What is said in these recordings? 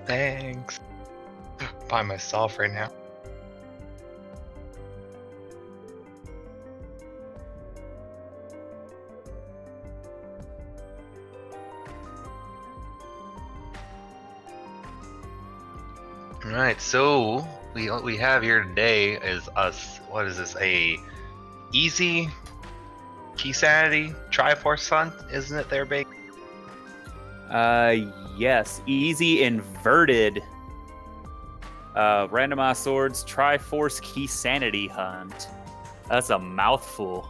Thanks. By myself right now. Alright, so what we have here today is us. What is this? A easy key sanity Triforce hunt, isn't it? There, Bake. Yes, easy inverted. Randomized swords Triforce key sanity hunt. That's a mouthful.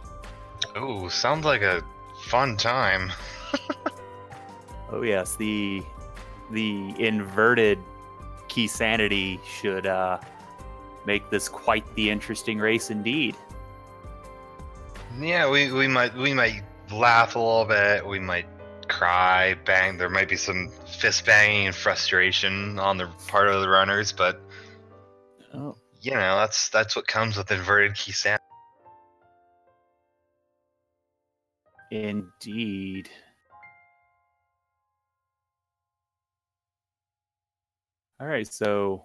Ooh, sounds like a fun time. Oh yes, the inverted key sanity should make this quite the interesting race indeed. Yeah, we might laugh a little bit. We might cry, bang. There might be some fist banging and frustration on the part of the runners, but you know that's what comes with inverted key sanity. Indeed. All right, so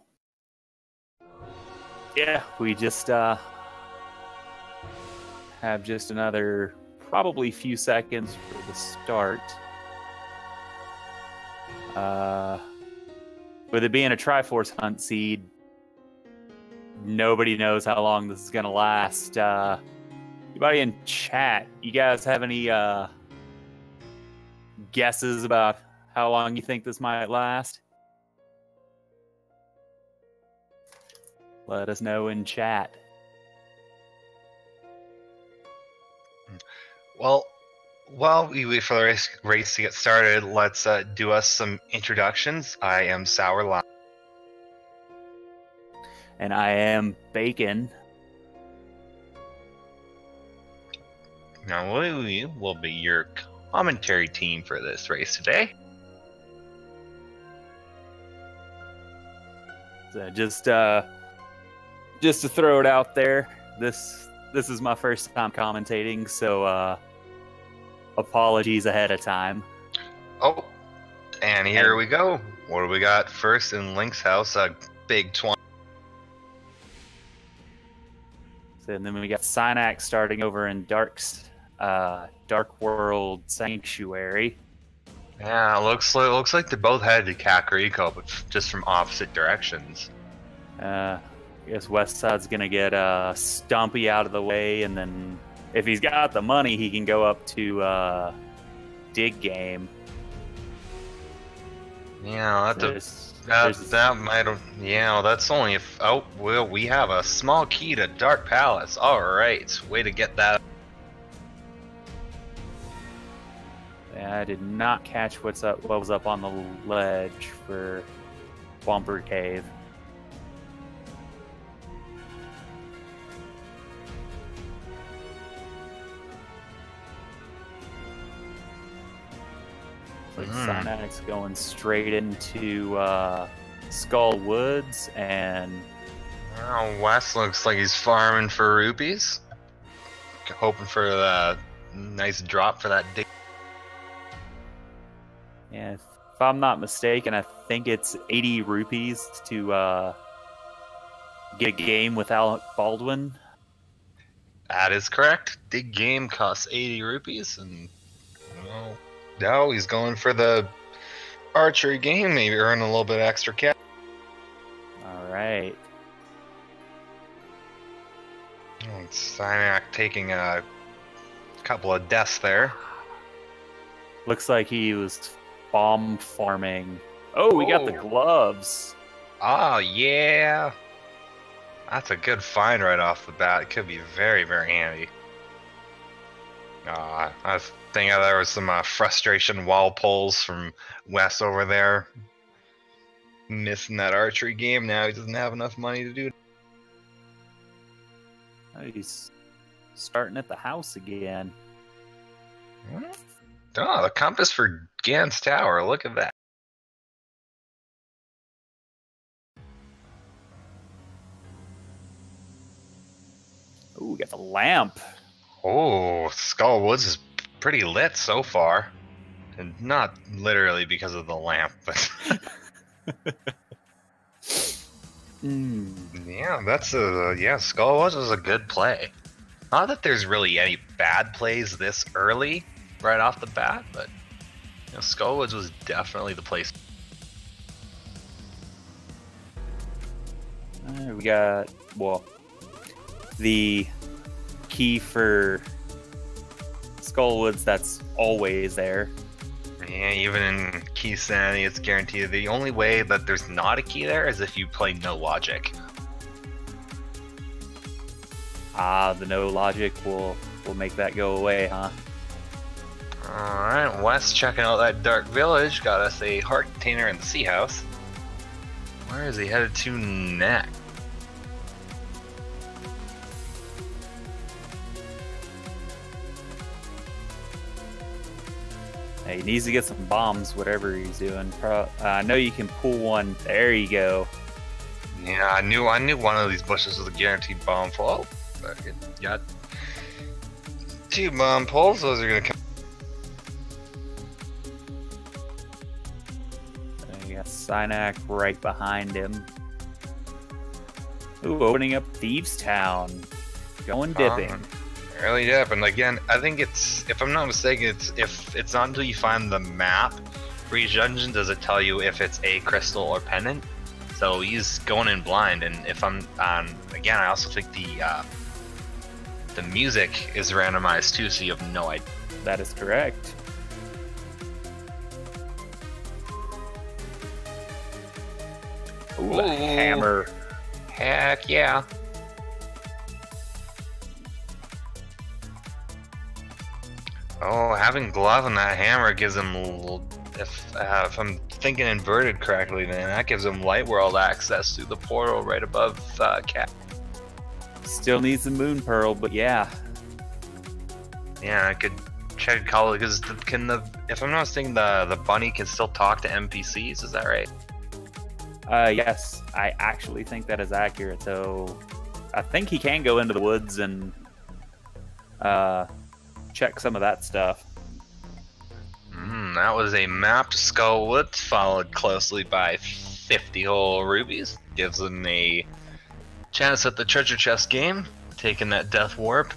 yeah, we just have just another probably few seconds for the start. With it being a Triforce hunt seed, nobody knows how long this is going to last. Anybody in chat, you guys have any guesses about how long you think this might last? Let us know in chat. Well, while we wait for the race to get started, let's do us some introductions. I am Sour Lime. And I am Bacon. Now we will be your commentary team for this race today. So just to throw it out there, this is my first time commentating, so apologies ahead of time. Oh, and here we go. What do we got first in Link's house? A big 20. And then we got Synax starting over in Dark World Sanctuary. Yeah, looks like they both headed to Kakariko, but just from opposite directions. I guess Westside's gonna get Stumpy out of the way, and then if he's got the money, he can go up to Dig Game. Yeah, that might have. Yeah, that's only if. Oh, well, we have a small key to Dark Palace. All right, way to get that. Yeah, I did not catch what was up on the ledge for Whomper Cave. Like Synax going straight into Skull Woods, and Wes looks like he's farming for rupees, hoping for the nice drop for that dig. Yeah, if I'm not mistaken, I think it's 80 rupees to get a game with Alec Baldwin. That is correct. Dig game costs 80 rupees, and now he's going for the archery game, maybe earn a little bit extra cash. All right. Synax taking a couple of deaths there. Looks like he was bomb farming. Oh, we got the gloves. Oh, yeah. That's a good find right off the bat. It could be very, very handy. I was thinking there was some frustration wall pulls from Wes over there. Missing that archery game. Now he doesn't have enough money to do it. Oh, he's starting at the house again. Oh, the compass for Gan's Tower. Look at that. Oh, we got the lamp. Oh, Skull Woods is pretty lit so far. And not literally because of the lamp, but Yeah, that's a Skullwoods was a good play. Not that there's really any bad plays this early, right off the bat, but Skullwoods was definitely the place. We got the key for Skullwoods that's always there. Yeah, even in Key Sanity, it's guaranteed. The only way that there's not a key there is if you play no logic. The no logic will make that go away, huh? Alright, Wes checking out that dark village, got us a heart container in the sea house. Where is he headed to next? He needs to get some bombs, whatever he's doing. I know you can pull one. There you go. Yeah, I knew one of these bushes was a guaranteed bomb fall. Got 2 bomb pulls. Those are gonna come. You got Synac right behind him. Ooh, opening up Thieves Town. Going dipping. Early dip, and again, I think it's, if I'm not mistaken, it's not until you find the map for each dungeon does it tell you if it's a crystal or pendant. So he's going in blind, and if I'm again, I also think the music is randomized too, so you have no idea. That is correct. Ooh, a hammer. Heck yeah. Oh, having glove on that hammer gives him a little, if I'm thinking inverted correctly, then that gives him light world access through the portal right above Cat. Still needs the moon pearl, but yeah. Yeah, I could check call it because if I'm not mistaken, the bunny can still talk to NPCs. Is that right? Yes, I actually think that is accurate. So I think he can go into the woods and check some of that stuff. That was a mapped Skullwoods, followed closely by 50 whole rubies. Gives them a chance at the treasure chest game, taking that death warp.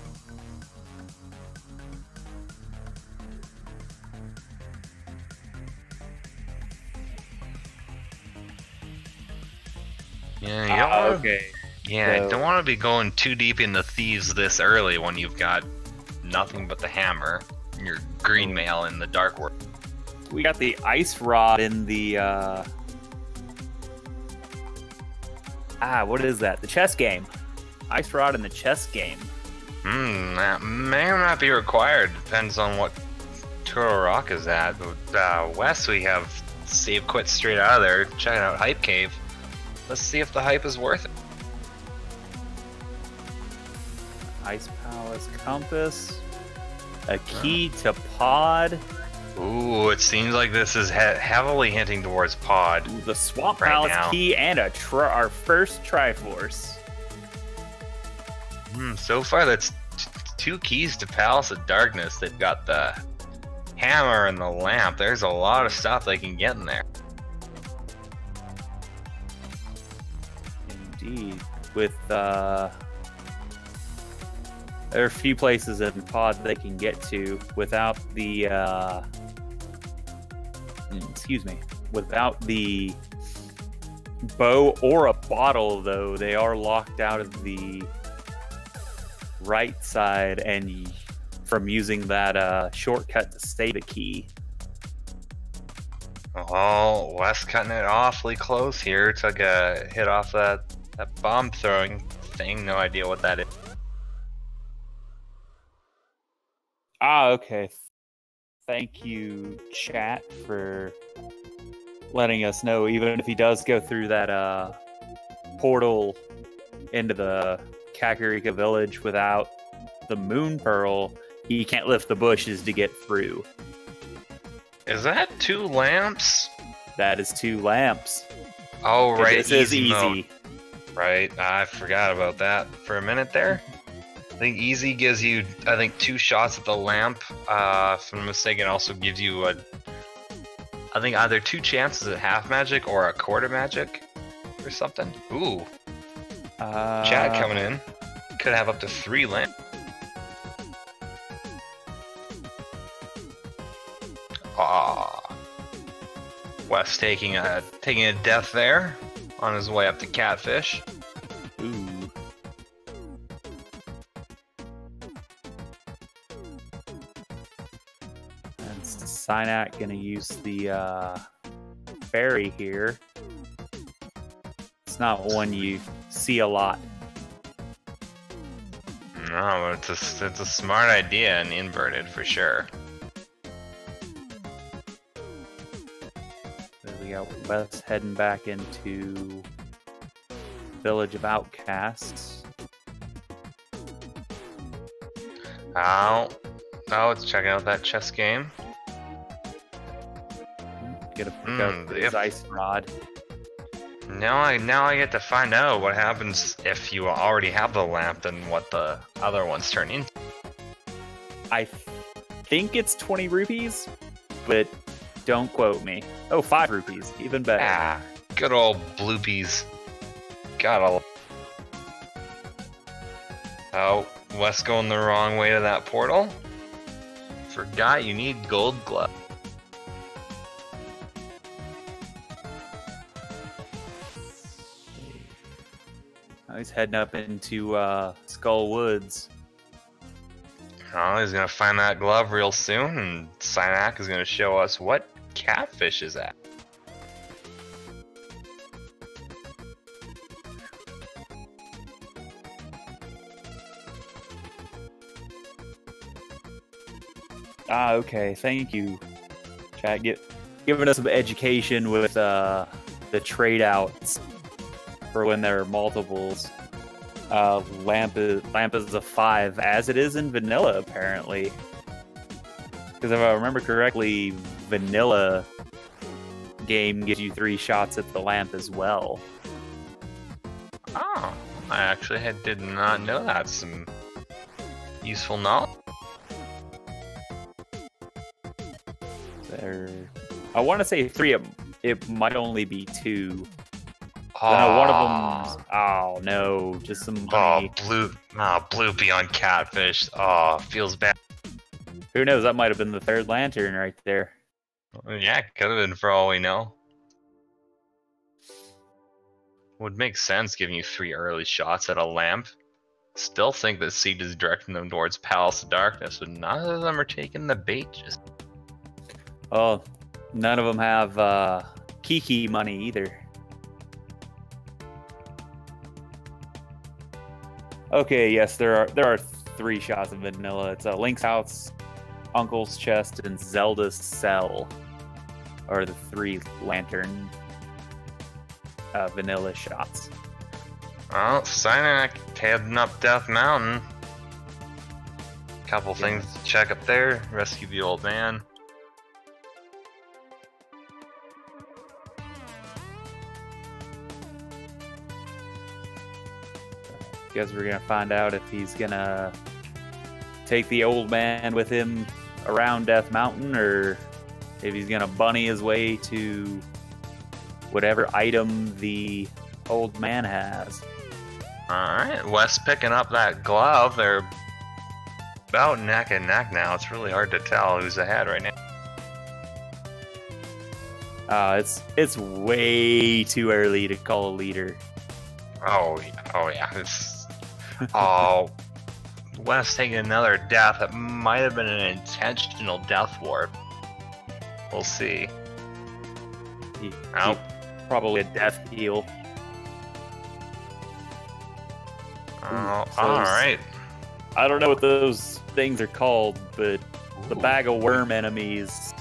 Yeah, okay. Yeah, So, I don't want to be going too deep into thieves this early when you've got nothing but the hammer, your green mail in the dark world. we got the ice rod in the what is that? The chess game. Ice rod in the chess game. That may or not be required. Depends on what Turtle Rock is at. West, we have save quit straight out of there. Checking out Hype Cave. Let's see if the hype is worth it. Ice Palace Compass. A key to Pod. Ooh, it seems like this is heavily hinting towards Pod. Ooh, the Swamp right Palace now. key and our first Triforce. So far, that's 2 keys to Palace of Darkness. They've got the hammer and the lamp. There's a lot of stuff they can get in there. Indeed. With there are a few places in Pod they can get to without the without the bow or a bottle, though. They are locked out of the right side and from using that shortcut to save a key. Oh, Wes cutting it awfully close here. Took a hit off that bomb throwing thing. No idea what that is. Okay. Thank you, chat, for letting us know. Even if he does go through that portal into the Kakarika village without the moon pearl, he can't lift the bushes to get through. Is that 2 lamps? That is 2 lamps. Oh, right. This is easy. Mode. Right. I forgot about that for a minute there. I think easy gives you, 2 shots at the lamp. If I'm not mistaken, also gives you I think either 2 chances at half magic or a quarter magic. or something. Ooh. Chad coming in. Could have up to 3 lamps. Wes taking a death there on his way up to Catfish. Ooh. And Synac gonna use the ferry here. It's not one you see a lot. No, it's a smart idea and inverted for sure. So we got Wes heading back into Village of Outcasts. Oh, let's check out that chess game. Gonna pick up his ice rod. Now I get to find out what happens if you already have the lamp and what the other ones turn into. I think it's 20 rupees, but don't quote me. Oh, 5 rupees, even better. Ah, good old bloopies. Gotta. Oh, Wes going the wrong way to that portal. Forgot you need gold glove. He's heading up into Skull Woods. Oh, he's gonna find that glove real soon, and Synac is gonna show us what Catfish is at. Okay. Thank you, chat. Giving us some education with the trade outs for when there are multiples. Lamp is a 5, as it is in vanilla, apparently. Because if I remember correctly, vanilla game gives you 3 shots at the lamp as well. Oh, I actually did not know that. Some useful knowledge. I want to say 3. It might only be 2. I know one of them's... Oh, no. Just some money. Bloopy on Catfish. Oh, feels bad. Who knows? That might have been the 3rd lantern right there. Yeah, could have been for all we know. Would make sense giving you 3 early shots at a lamp. Still think that Seed is directing them towards Palace of Darkness, but none of them are taking the bait. Oh, none of them have Kiki money either. Okay, yes, there are 3 shots of vanilla. It's Link's house, Uncle's chest, and Zelda's cell are the 3 lantern vanilla shots. Well, Synac heading up Death Mountain. Couple things to check up there. Rescue the old man. Guess we're gonna find out if he's gonna take the old man with him around Death Mountain, or if he's gonna bunny his way to whatever item the old man has. Alright, Wes picking up that glove. They're about neck and neck now. It's really hard to tell who's ahead right now. It's way too early to call a leader. Oh yeah. Oh, Wes taking another death. It might have been an intentional death warp. We'll see. Probably a death heal. Oh, alright. I don't know what those things are called, but the bag of worm enemies.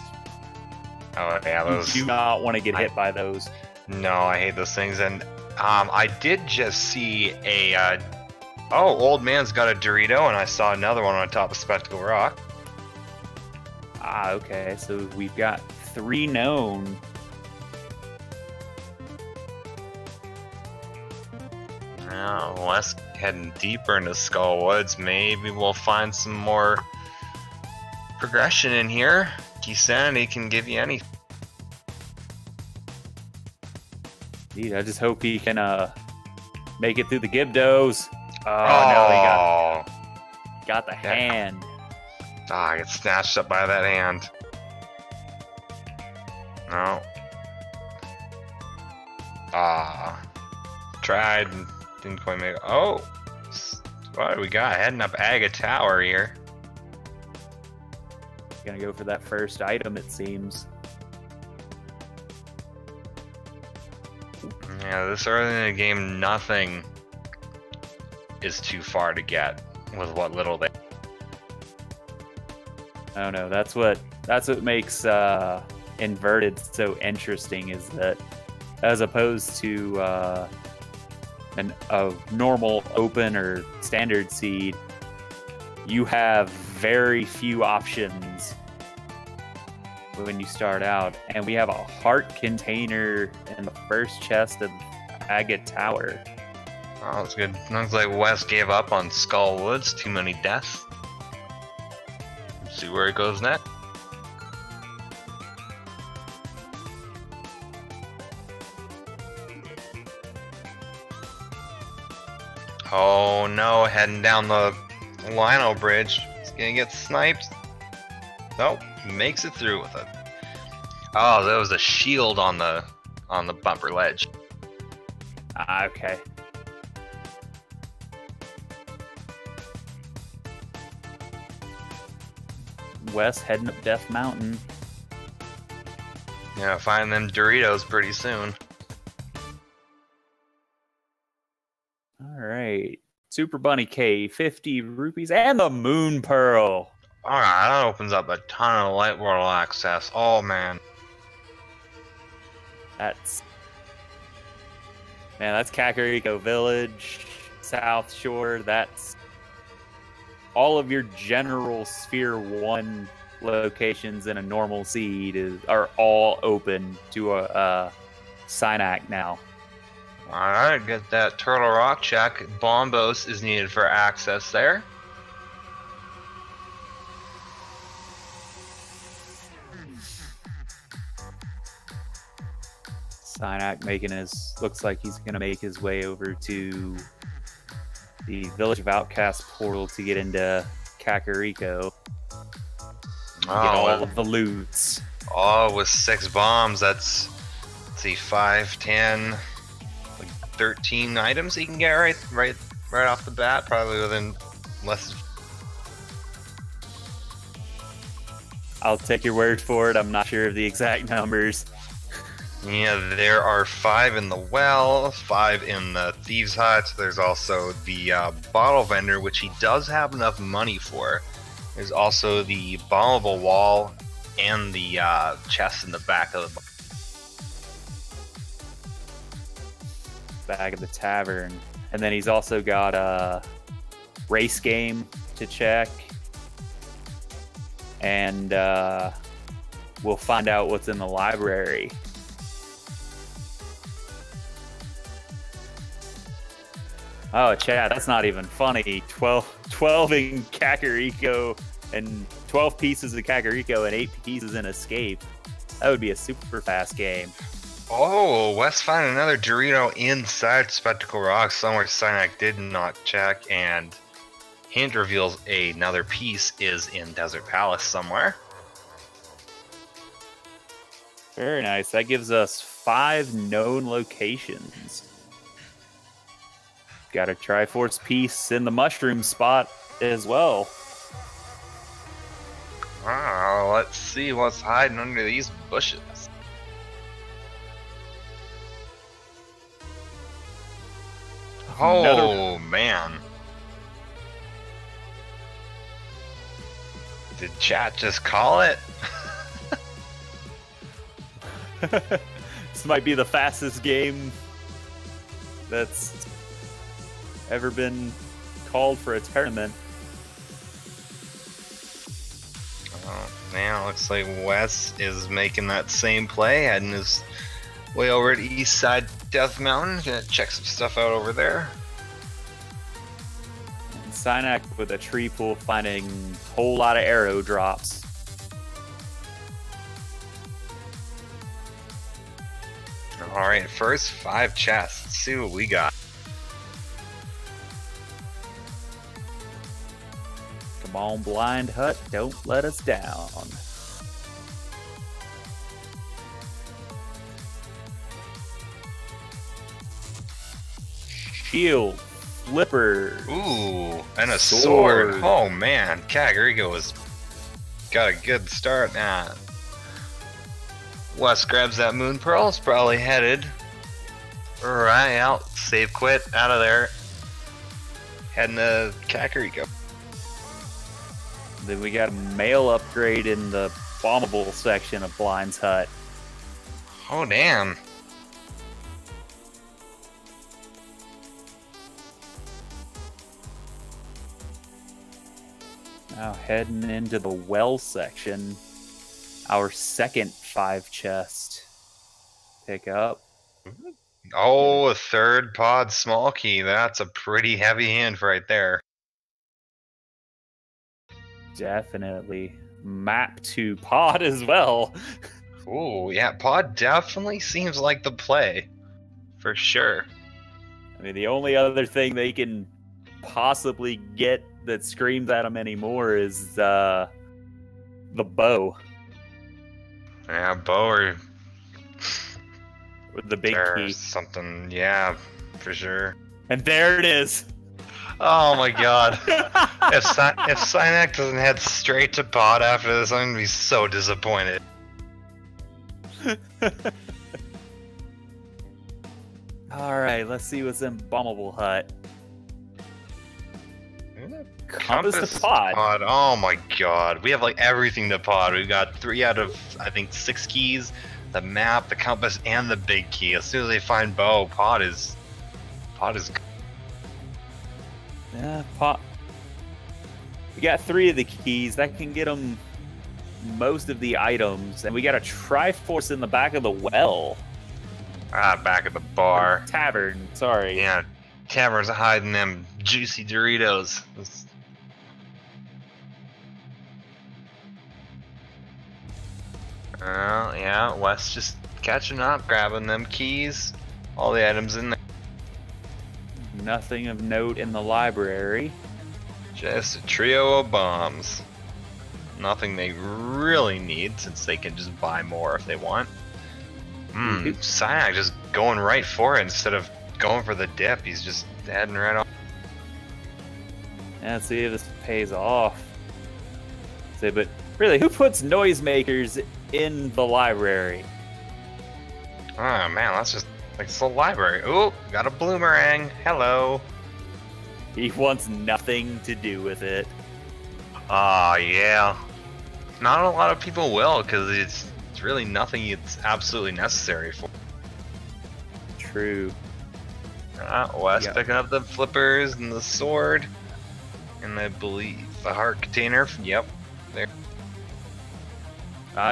Oh yeah, those. You do not want to get hit by those. No, I hate those things. And I did just see a. Old man's got a Dorito, and I saw another one on top of Spectacle Rock. Okay, so we've got 3 known. Now, Wes heading deeper into Skull Woods. Maybe we'll find some more progression in here. Key Sanity can give you anything. Indeed, I just hope he can make it through the Gibdos. Oh, no, he got the hand. Ah, I get snatched up by that hand. No. Ah. Tried and didn't quite make it. Oh! What do we got? Heading up Aga Tower here. Gonna go for that first item, it seems. Yeah, this early in the game, nothing is too far to get with what little they. I don't know. That's what makes inverted so interesting, is that as opposed to a normal open or standard seed, you have very few options when you start out, and we have a heart container in the first chest of Agate Tower. Oh, that's good. Looks like Wes gave up on Skull Woods. Too many deaths. Let's see where it goes next. Oh no, heading down the Lino Bridge. He's gonna get sniped. Nope, makes it through with it. Oh, that was a shield on the bumper ledge. Okay. Wes heading up Death Mountain. Yeah, find them Doritos pretty soon. Alright. Super Bunny K, 50 rupees, and the Moon Pearl. Alright, that opens up a ton of Light World access. Oh man. That's Kakariko Village, South Shore. That's all of your general Sphere 1 locations in a normal seed are all open to a Synac now. Alright, get that Turtle Rock check. Bombos is needed for access there. Synac looks like he's gonna make his way over to the Village of Outcast portal to get into Kakariko. Get all of the loots. Oh, with 6 bombs, that's, let's see, 5, 10, like 13 items he can get right off the bat, probably within less. I'll take your word for it. I'm not sure of the exact numbers. Yeah, there are 5 in the well, 5 in the Thieves' Hut. There's also the bottle vendor, which he does have enough money for. There's also the bombable wall and the chest in the back of the tavern. And then he's also got a race game to check. And we'll find out what's in the library. Oh, Chad, that's not even funny. 12 in Kakariko and 12 pieces of Kakariko and 8 pieces in Escape. That would be a super fast game. Oh, Wes found another Dorito inside Spectacle Rock somewhere Synac did not check, and hint reveals another piece is in Desert Palace somewhere. Very nice. That gives us 5 known locations. Got a Triforce piece in the mushroom spot as well. Wow, let's see what's hiding under these bushes. Oh, man. Did chat just call it? This might be the fastest game that's ever been called for a tournament. Oh, man, looks like Wes is making that same play, heading his way over to East Side Death Mountain. Gonna check some stuff out over there. And Synac with a tree pool finding a whole lot of arrow drops. Alright, first 5 chests. Let's see what we got. Come on, Blind Hut, don't let us down. Shield, flipper. Ooh, and a sword. Oh man, Kagarigo has got a good start now. Wes grabs that moon pearl. It's probably headed right out. Save quit out of there. Heading to Kakariko. Then we got a mail upgrade in the bombable section of Blind's Hut. Oh damn. Now heading into the well section. Our second 5 chest pick up. Oh, a third pod small key. That's a pretty heavy hand right there. Definitely. Map to pod as well. Ooh, yeah, pod definitely seems like the play. For sure. I mean, the only other thing they can possibly get that screams at them anymore is the bow. Yeah, bow or with the big key. Something, yeah, for sure. And there it is. Oh my god. if Synac doesn't head straight to pod after this, I'm gonna be so disappointed. Alright, let's see what's in Bombable Hut. Compass to pod. Oh my god. We have like everything to pod. We've got 3 out of, I think, 6 keys. The map, the compass, and the big key. As soon as they find bow, pod is yeah, pod. We got 3 of the keys. That can get them most of the items. And we got a Triforce in the back of the well. Back at the bar. Or tavern, sorry. Yeah, tavern's hiding them juicy Doritos. Yeah, Wes just catching up, grabbing them keys, all the items in there. Nothing of note in the library. Just a trio of bombs. Nothing they really need, since they can just buy more if they want. Synac just going right for it instead of going for the dip. He's just heading right off. Yeah, let's see if this pays off. Say, but really, who puts noisemakers in the library? Oh man, that's just like it's the library. Ooh, got a bloomerang. Hello. He wants nothing to do with it. Yeah. Not a lot of people will, because it's really nothing it's absolutely necessary for. True. Wes picking up the flippers and the sword. And I believe the heart container. Yep. There.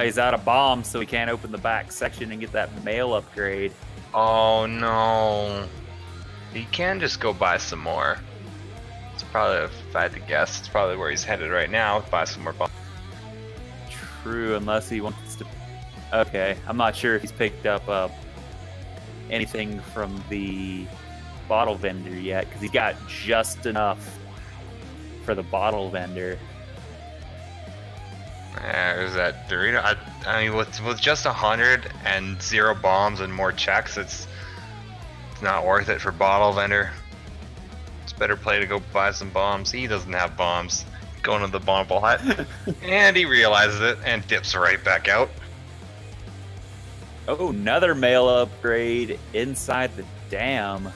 He's out of bombs, so he can't open the back section and get that mail upgrade. Oh no. He can just go buy some more. It's probably, if I had to guess, it's probably where he's headed right now. Buy some more bombs. True, unless he wants to. Okay, I'm not sure if he's picked up anything from the bottle vendor yet, because he's got just enough for the bottle vendor. There's that Dorito. I mean, with just 100 and 0 bombs and more checks, it's not worth it for bottle vendor. It's better play to go buy some bombs. He doesn't have bombs. Going to the bombable hut, and he realizes it and dips right back out. Oh, another mail upgrade inside the dam.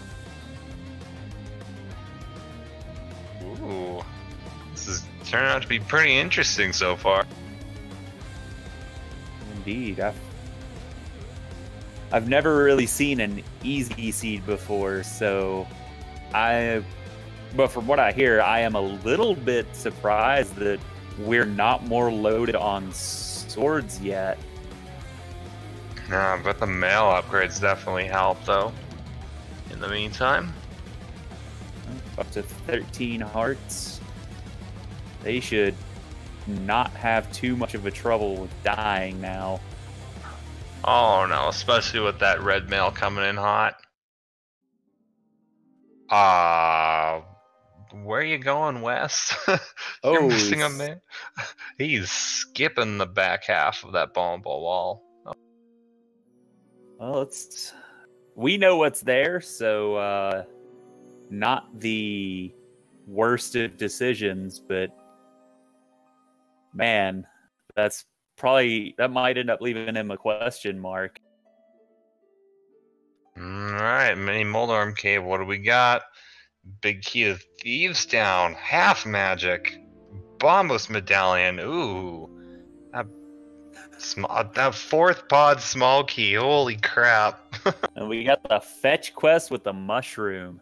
Ooh, this is turning out to be pretty interesting so far. Indeed, I've never really seen an easy seed before, so but from what I hear, I am a little bit surprised that we're not more loaded on swords yet. Nah, but the mail upgrades definitely help, though. In the meantime, up to 13 hearts. They should not have too much of a trouble with dying now. Oh no, especially with that red mail coming in hot. Where you going, Wes? You're missing a man. He's skipping the back half of that bomb ball wall. Well, we know what's there, so not the worst of decisions, but man, that might end up leaving him a question mark. Alright, mini Moldorm Cave, what do we got? Big Key of Thieves down, half magic, Bombos Medallion, ooh. That fourth pod small key, holy crap. And we got the fetch quest with the mushroom.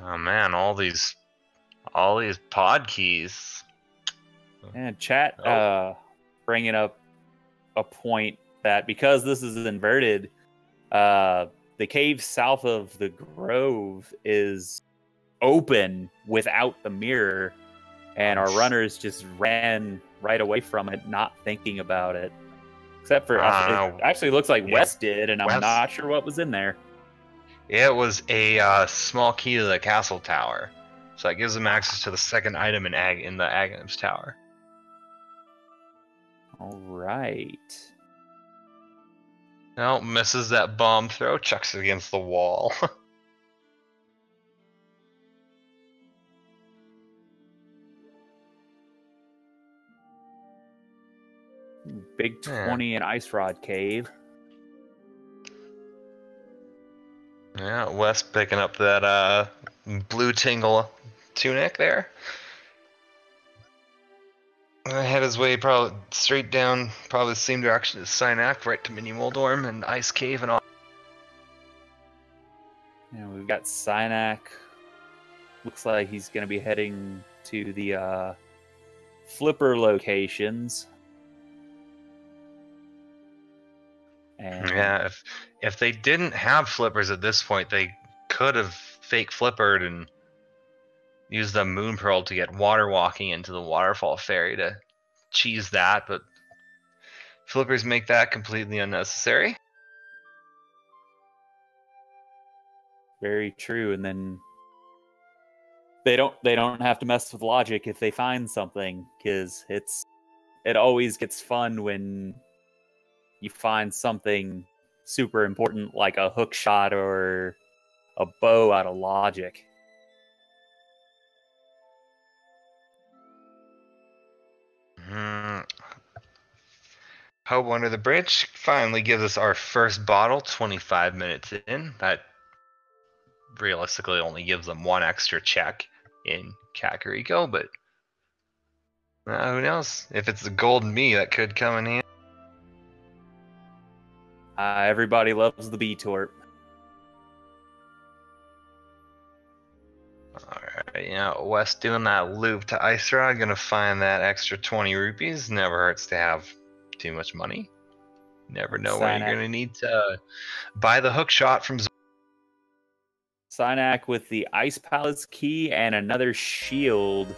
Oh man, all these pod keys. And chat bringing up a point that because this is inverted, the cave south of the grove is open without the mirror, and our runners just ran right away from it, not thinking about it. Except for, it actually looks like Wes did, and I'm not sure what was in there. It was a small key to the castle tower. So that gives them access to the second item in the Agnus Tower. Alright. No, misses that bomb throw, chucks it against the wall. Big 20 in Ice Rod Cave. Yeah, Wes picking up that blue tingle tunic there. Had his way probably straight down, probably the same direction as Synac, right to Mini Moldorm and Ice Cave and all. And we've got Synac. Looks like he's going to be heading to the flipper locations. And yeah, if they didn't have flippers at this point, they could have fake flippered and used the Moon Pearl to get water walking into the Waterfall Ferry to cheese that, but flippers make that completely unnecessary. Very true, and then they don't have to mess with logic if they find something, because it always gets fun when you find something super important like a hook shot or a bow out of logic. Hope Under the Bridge finally gives us our first bottle 25 minutes in. That realistically only gives them one extra check in Kakariko, but who knows? If it's the golden bee, that could come in handy. Everybody loves the B-Torp. Alright, yeah, Wes doing that loop to Ice Rod, gonna find that extra 20 rupees. Never hurts to have too much money. Never know where you're gonna need to buy the hook shot from Synac with the Ice Palace key and another shield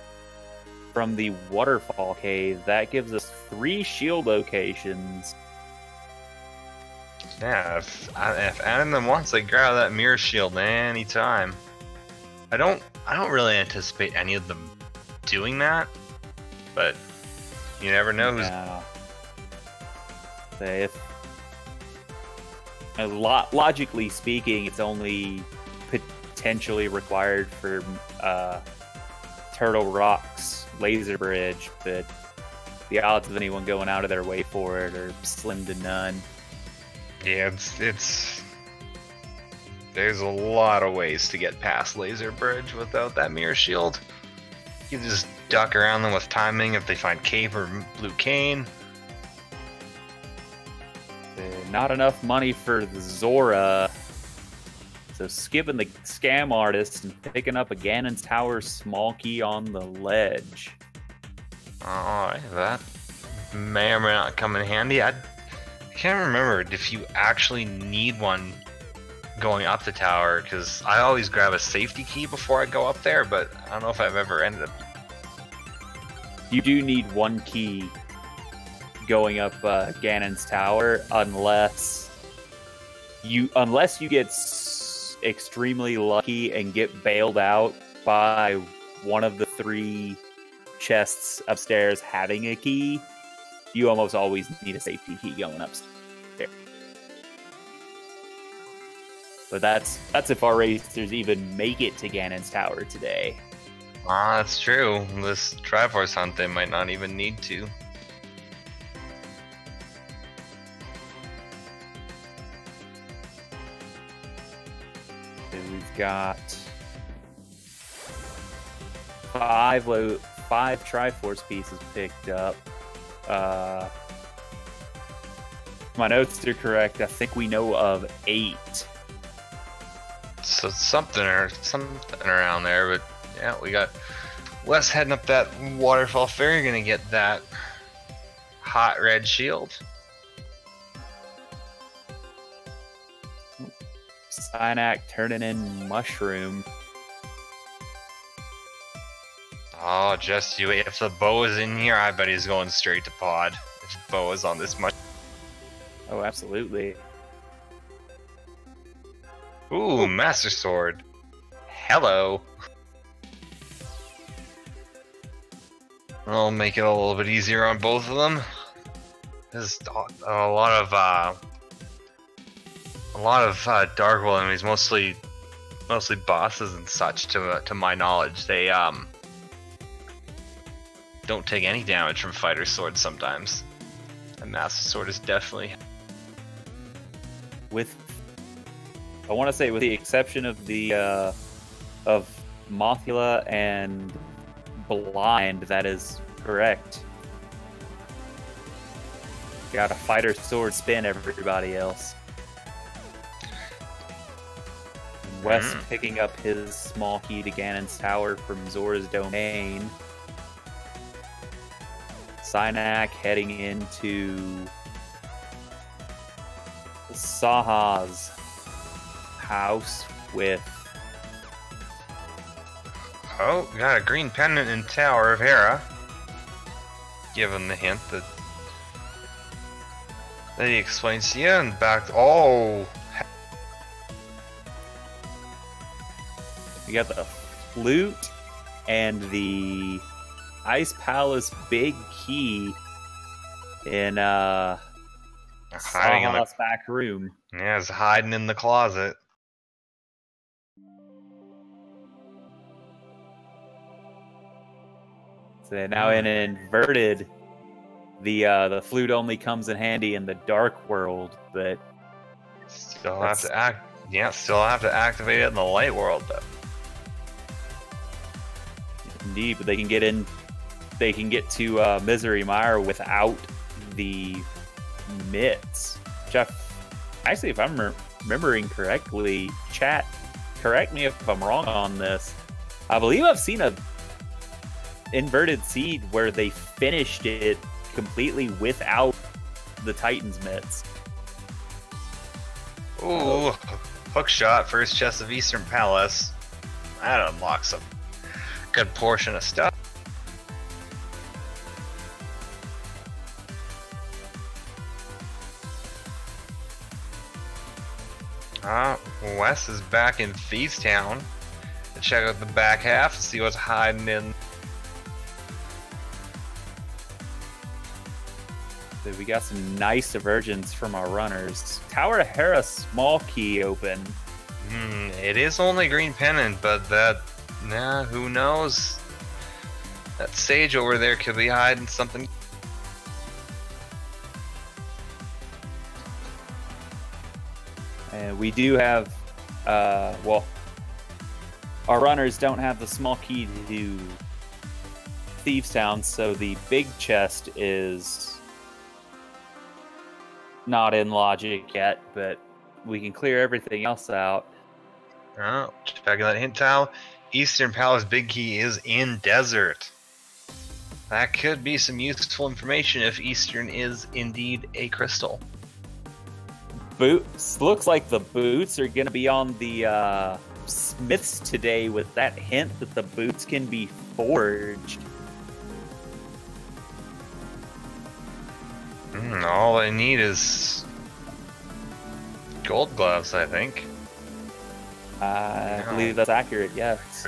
from the Waterfall Cave. That gives us 3 shield locations. Yeah, if Adam them wants, they grab that mirror shield any time. I don't really anticipate any of them doing that, but you never know who's. Logically speaking, it's only potentially required for Turtle Rock's laser bridge, but the odds of anyone going out of their way for it are slim to none. Yeah, there's a lot of ways to get past laser bridge without that mirror shield. You can just duck around them with timing if they find cave or blue cane. Not enough money for the Zora, so skipping the scam artist and picking up a Ganon's Tower small key on the ledge. Alright, that may or may not come in handy. I can't remember if you actually need one going up the tower, because I always grab a safety key before I go up there, but I don't know if I've ever ended up. You do need one key going up Ganon's tower unless you get extremely lucky and get bailed out by one of the 3 chests upstairs having a key. You almost always need a safety key going upstairs. But that's if our racers even make it to Ganon's tower today. That's true. This Triforce hunt, they might not even need to. So we've got 5 Triforce pieces picked up. My notes are correct. I think we know of 8. So something around there, but yeah, we got Wes heading up that waterfall ferry, gonna get that hot red shield. Synak turning in mushroom. Oh, just you wait. If the bow is in here, I bet he's going straight to pod. If the bow is on this much. Oh, absolutely. Ooh, Master Sword. Hello. I'll make it a little bit easier on both of them. There's a lot of Dark World enemies, mostly bosses and such. To my knowledge, they don't take any damage from fighter swords sometimes. And Master Sword is definitely I want to say, with the exception of the of Mothula and Blind, that is correct. Got a fighter sword spin everybody else. Wes picking up his small key to Ganon's tower from Zora's domain. Synak heading into Saha's house with... Oh, got a green pendant in Tower of Hera. Give him the hint that he explains to you and back. Oh, we got the flute and the Ice Palace big key in hiding in the back room. Yeah, it's hiding in the closet. So now in an inverted, the flute only comes in handy in the dark world, but still have to activate it in the light world though. Indeed, but they can get to Misery Mire without the mitts. Jeff, actually, if I'm remembering correctly, chat, correct me if I'm wrong on this. I believe I've seen a inverted seed where they finished it completely without the Titan's mitts. Ooh, hook shot, first chest of Eastern Palace. That unlocks a good portion of stuff. Wes is back in Thieves Town to check out the back half and see what's hiding in. So we got some nice divergence from our runners. Tower of Hera small key open. It is only green pendant, but who knows? That sage over there could be hiding something. And we do have, well, our runners don't have the small key to Thieves Town, so the big chest is not in logic yet, but we can clear everything else out. Oh, checking that hint tile. Eastern Palace big key is in desert. That could be some useful information if Eastern is indeed a crystal. Boots. Looks like the boots are going to be on the smiths today with that hint that the boots can be forged. All I need is gold gloves, I think. I believe that's accurate, yes.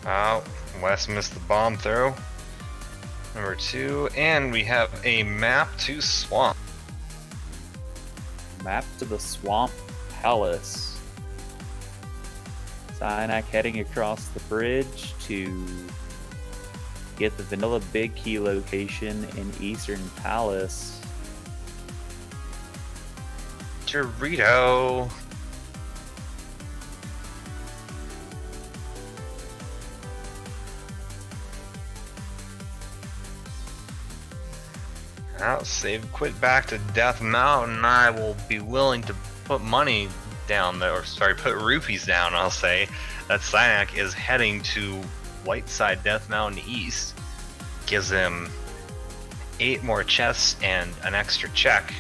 Oh, Wes missed the bomb throw. Number 2, and we have a map to Swamp. Map to the Swamp Palace. Cyanak heading across the bridge to get the Vanilla Big Key location in Eastern Palace. Dorito. I'll save quit back to Death Mountain. I will be willing to put money down there, or sorry, put rupees down, I'll say, that Cyanak is heading to Whiteside Death Mountain East. Gives him 8 more chests and an extra check.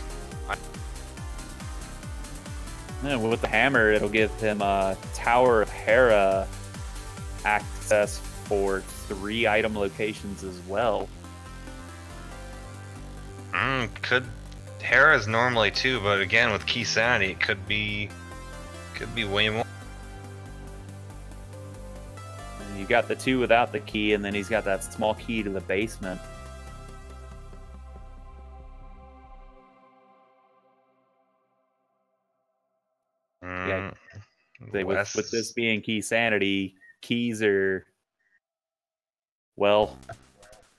And with the hammer, it'll give him a Tower of Hera access for 3 item locations as well. Could Hera's normally 2, but again with Key Sanity, it could be way more. And you got the 2 without the key, and then he's got that small key to the basement. Yeah. With this being Key Sanity, keys are, well,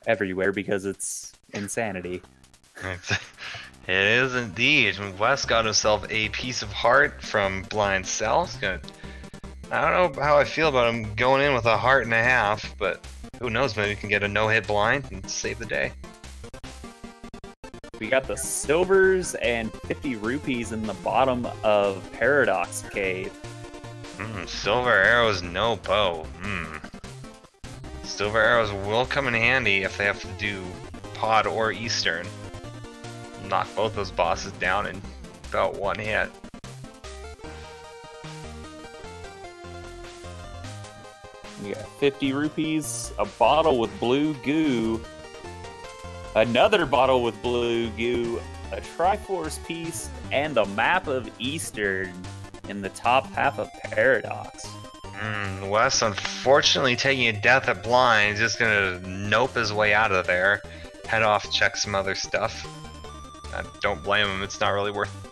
everywhere because it's insanity. It is indeed. Wes got himself a piece of heart from Blind Cell. I don't know how I feel about him going in with a heart and a half, but who knows, maybe we can get a no-hit blind and save the day. We got the silvers and 50 rupees in the bottom of Paradox Cave. Silver arrows, no bow. Silver arrows will come in handy if they have to do Pod or Eastern. Knock both those bosses down in about 1 hit. We got 50 rupees, a bottle with blue goo, another bottle with blue goo, a Triforce piece, and a map of Eastern in the top half of Paradox. Wes, unfortunately, taking a death at blind, he's just gonna nope his way out of there, head off, check some other stuff. I don't blame him, it's not really worth it.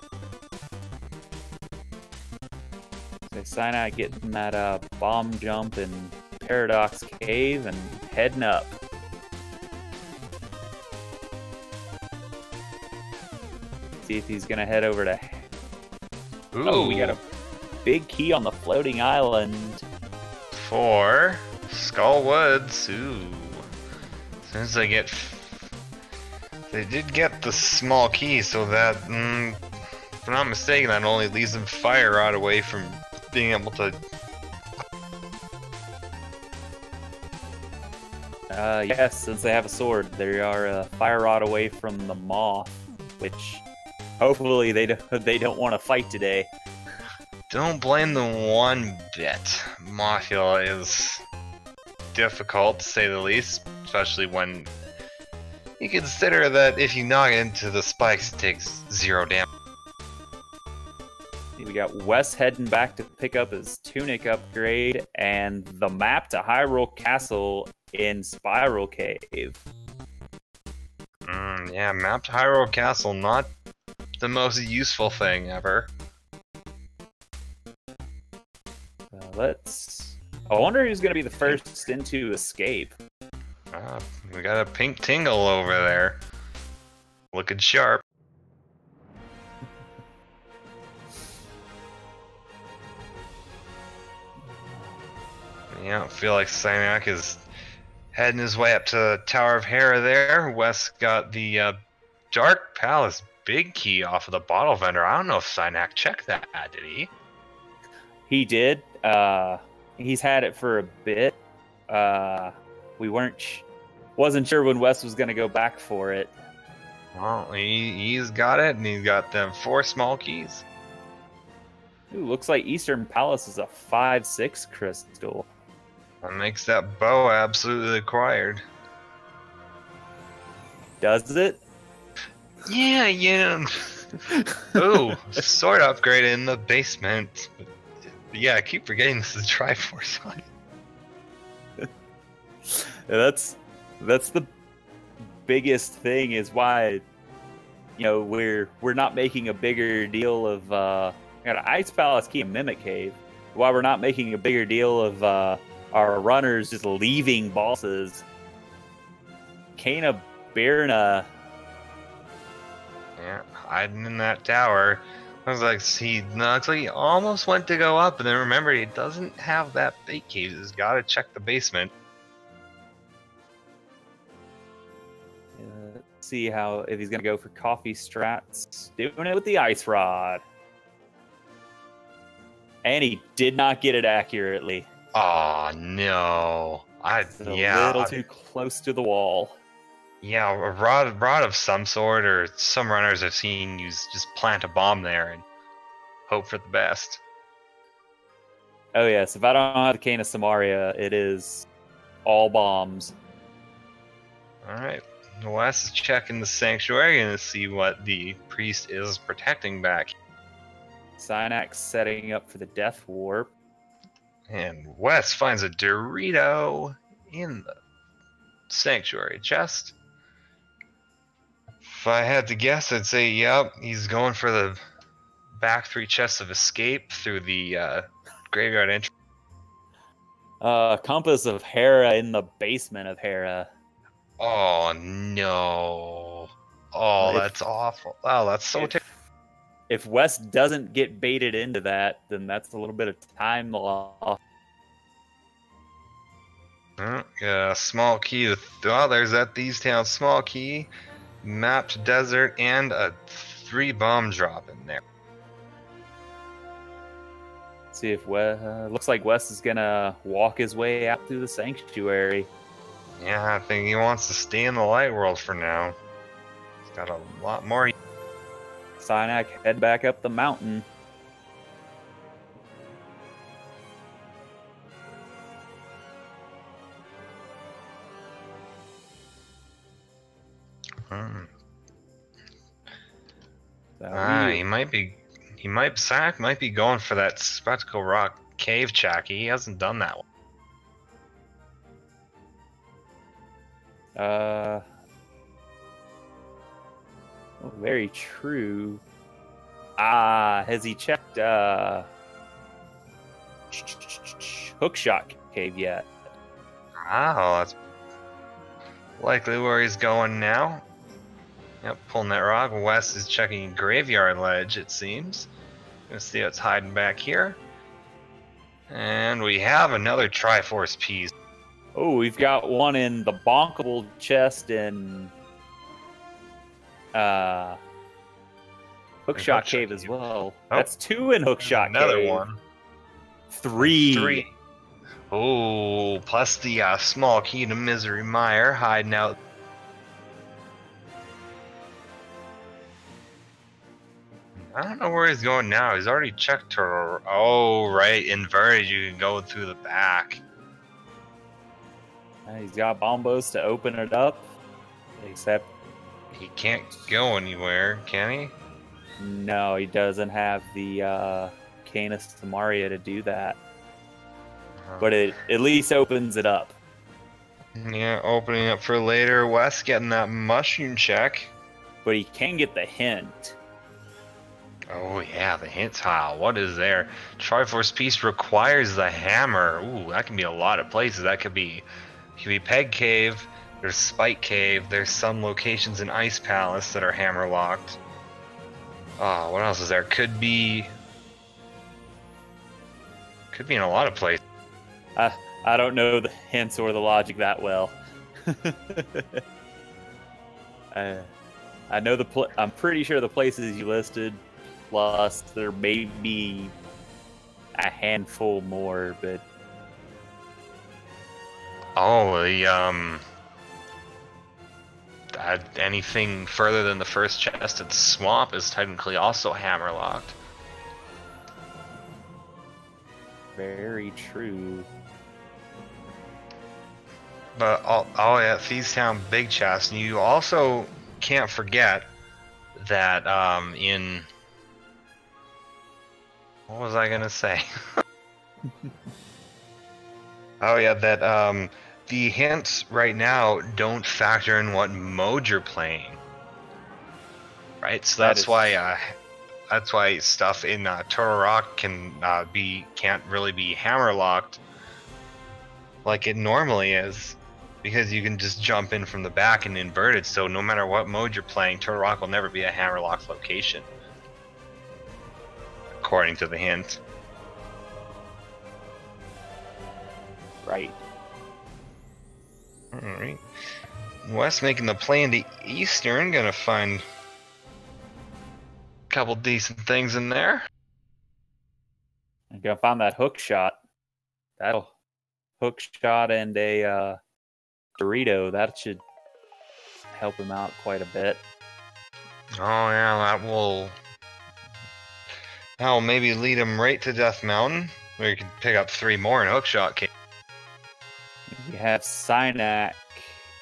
So Cyanak getting that bomb jump in Paradox Cave and heading up. See if he's gonna head over to... Ooh. Oh, we got a big key on the floating island. For Skull Woods. Ooh. As soon as they get... They did get the small key, so that, if I'm not mistaken, that only leaves them fire rod away from being able to... Yes, since they have a sword, they are a fire rod away from the moth, which hopefully they don't want to fight today. Don't blame them one bit. Mafia is difficult, to say the least, especially when you consider that if you knock into the spikes, it takes 0 damage. We got Wes heading back to pick up his tunic upgrade and the map to Hyrule Castle in Spiral Cave. Yeah, map to Hyrule Castle, not the most useful thing ever. I wonder who's going to be the first into escape. We got a pink tingle over there. Looking sharp. Yeah, I feel like Cyanak is heading his way up to Tower of Hera there. Wes got the Dark Palace big key off of the bottle vendor. I don't know if Cyanak checked that, did he? He did. He's had it for a bit. We wasn't sure when Wes was going to go back for it. Well, he's got it, and he's got them 4 small keys. Ooh, looks like Eastern Palace is a 5/6 crystal. That makes that bow absolutely required. Does it? Yeah, yeah. Ooh, sword upgrade in the basement. Yeah, I keep forgetting this is Triforce. That's the biggest thing is why we're not making a bigger deal of got Ice Palace Key and Mimic Cave. Why we're not making a bigger deal of our runners just leaving bosses. Kana Birna. Yeah, hiding in that tower. I was like, he looks like he almost went to go up, and then remember he doesn't have that bait cave. He's got to check the basement. Let's see if he's gonna go for coffee strats. Doing it with the ice rod, and he did not get it accurately. Oh no! A little too close to the wall. Yeah, a rod of some sort, or some runners I've seen use just plant a bomb there and hope for the best. Oh yes, if I don't have the Cane of Samaria, it is all bombs. Alright, Wes is checking the sanctuary to see what the priest is protecting back. Synax setting up for the Death Warp. And Wes finds a Dorito in the sanctuary chest. If I had to guess, I'd say, yep, he's going for the back 3 chests of escape through the graveyard entry. Compass of Hera in the basement of Hera. Oh no! Oh, that's awful. Oh, that's so terrible. If Wes doesn't get baited into that, then that's a little bit of time lost. Yeah, small key. Oh, there's that Thieves Town small key, mapped desert, and a 3 bomb drop in there. Let's see if looks like Wes is gonna walk his way out through the sanctuary. Yeah, I think he wants to stay in the light world for now. He's got a lot more. Synax head back up the mountain. Synax might be going for that Spectacle Rock cave check. He hasn't done that one. Oh, very true. Has he checked Hookshot Cave yet? Oh, that's likely where he's going now. Yep, pulling that rock. Wes is checking Graveyard Ledge, it seems. Gonna see what's hiding back here. And we have another Triforce piece. Oh, we've got one in the bonkable chest in Hookshot Cave as well. Oh, that's 2 in Hookshot another Cave. Another one. 3. Oh, plus the small key to Misery Mire hiding out. I don't know where he's going now. He's already checked her. Oh, right. Inverted, you can go through the back. He's got bombos to open it up. Except he can't go anywhere, can he? No, he doesn't have the Canis Samaria to do that. But it at least opens it up. Yeah, opening up for later. Wes getting that mushroom check. But he can get the hint. Oh yeah, the hint tile. What is there? Triforce piece requires the hammer. Ooh, that can be a lot of places. That could be Peg Cave. There's Spike Cave. There's some locations in Ice Palace that are hammer locked. Oh, what else is there? Could be in a lot of places. I don't know the hints or the logic that well. I know I'm pretty sure the places you listed. Plus, there may be a handful more, but anything further than the first chest at the swamp is technically also hammer locked. Very true. But oh yeah, Thieves Town big chest, and you also can't forget that in what was I gonna say? Oh yeah, that the hints right now don't factor in what mode you're playing, right? So that's why stuff in Turtle Rock can't really be hammer locked like it normally is, because you can just jump in from the back and invert it. So no matter what mode you're playing, Turtle Rock will never be a hammer locked location, according to the hint. Right. Alright. Wes making the play into Eastern, gonna find a couple decent things in there. I'm gonna find that hook shot. That'll hook shot and a Dorito. That should help him out quite a bit. Oh yeah, that'll maybe lead him right to Death Mountain, where you can pick up 3 more in hookshot. We have Synac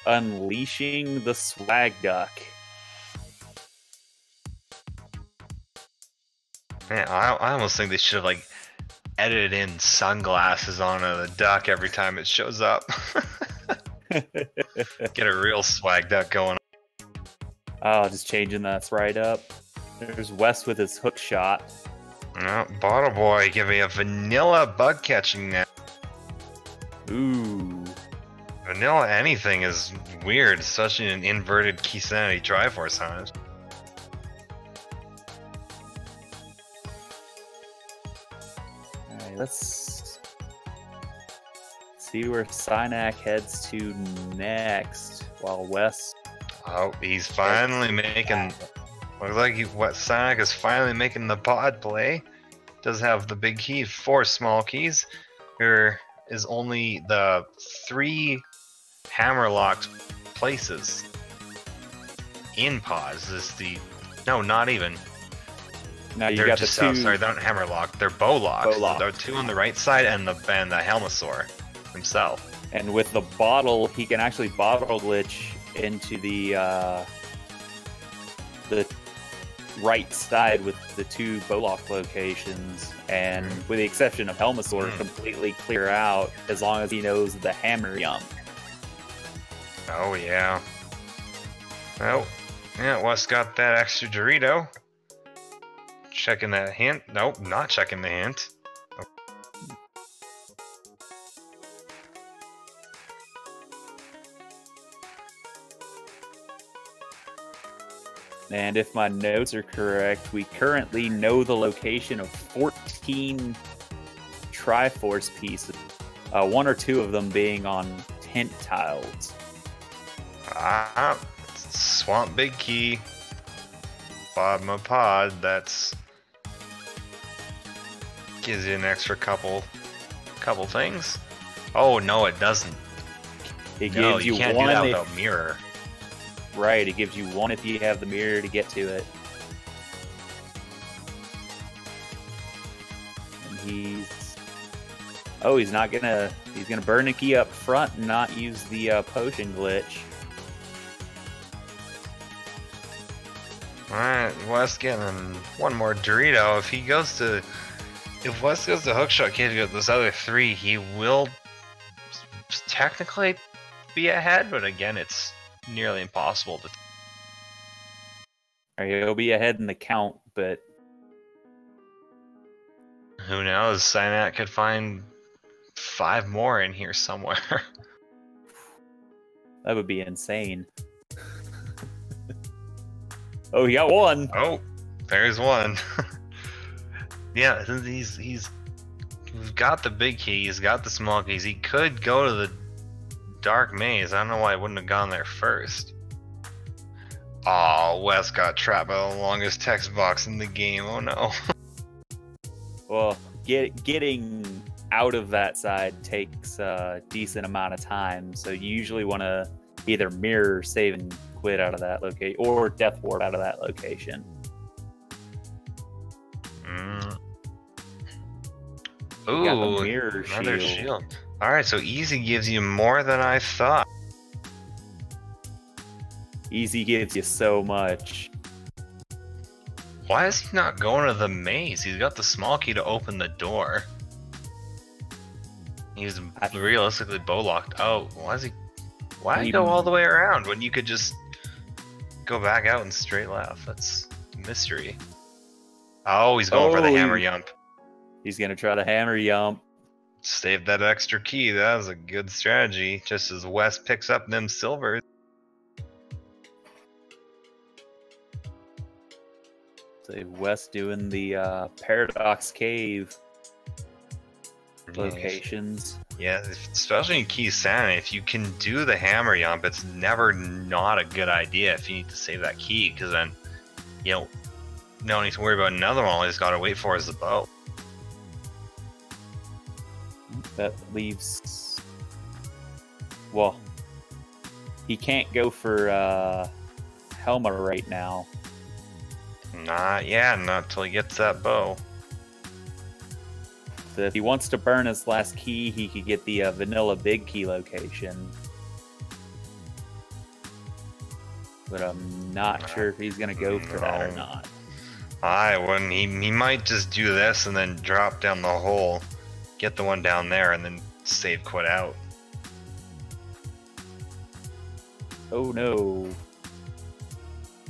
unleashing the swag duck. Man, I almost think they should have like edited in sunglasses on the duck every time it shows up. Get a real swag duck going on. Oh, just changing that's right up. There's Wes with his hook shot. No, Bottle Boy, give me a vanilla bug catching net. Ooh. Vanilla anything is weird, especially an inverted Keysanity Triforce on it. Alright, let's see where Synac heads to next, while Wes... Oh, he's finally making... Looks like Synac is finally making the pod play. Does have the big key, 4 small keys. There is only the 3 hammer-locked places in pods. No, not even. Now you they're got just, the 2... sorry, they're not hammer-locked. They're bow-locked. Bow-locked. There are 2 on the right side and the Helmosaur himself. And with the bottle, he can actually bottle glitch into the right side with the 2 Bowlock locations, and with the exception of Helmosaur, completely clear out as long as he knows the hammer jump. Oh yeah. Oh, yeah, Wes got that extra Dorito. Checking that hint. Nope, not checking the hint. And if my notes are correct, we currently know the location of 14 Triforce pieces, 1 or 2 of them being on tent tiles. Ah, Swamp Big Key. Bottom of pod, that's... gives you an extra couple things. Oh, no, it doesn't. It gives you can't one do that without mirror. Right, it gives you 1 if you have the mirror to get to it. And he's gonna burn a key up front and not use the potion glitch. Alright, Wes getting 1 more Dorito. If Wes goes to Hookshot Kid to get those other 3, he will technically be ahead, but again, it's nearly impossible to... He'll be ahead in the count, but... Who knows? Synac could find 5 more in here somewhere. That would be insane. Oh, he got 1! Oh, there's 1. Yeah, he's got the big key, he's got the small keys. He could go to the Dark Maze. I don't know why I wouldn't have gone there first. Oh, Wes got trapped by the longest text box in the game. Oh no. Well, getting out of that side takes a decent amount of time, so you usually want to either mirror, save, and quit out of that location, or death ward out of that location. You got the Ooh, mirror another shield. shield. Alright, so easy gives you more than I thought. Easy gives you so much. Why is he not going to the maze? He's got the small key to open the door. He's realistically bow locked. Oh, why go all the way around when you could just go back out and straight left? That's a mystery. Oh, he's going for the hammer yump. He's gonna try to hammer yump. Save that extra key. That was a good strategy. Just as Wes picks up them silvers. So Wes doing the Paradox Cave locations. Yeah, especially in Key Santa, if you can do the hammer yump, it's never not a good idea if you need to save that key, because then, you know, no need to worry about another one. All he's got to wait for is the bow. That leaves... Well, he can't go for Helma right now. Not till he gets that bow. So if he wants to burn his last key, he could get the vanilla big key location. But I'm not sure if he's going to go for that or not. I wouldn't. He might just do this and then drop down the hole, get the one down there, and then save quit out. Oh no.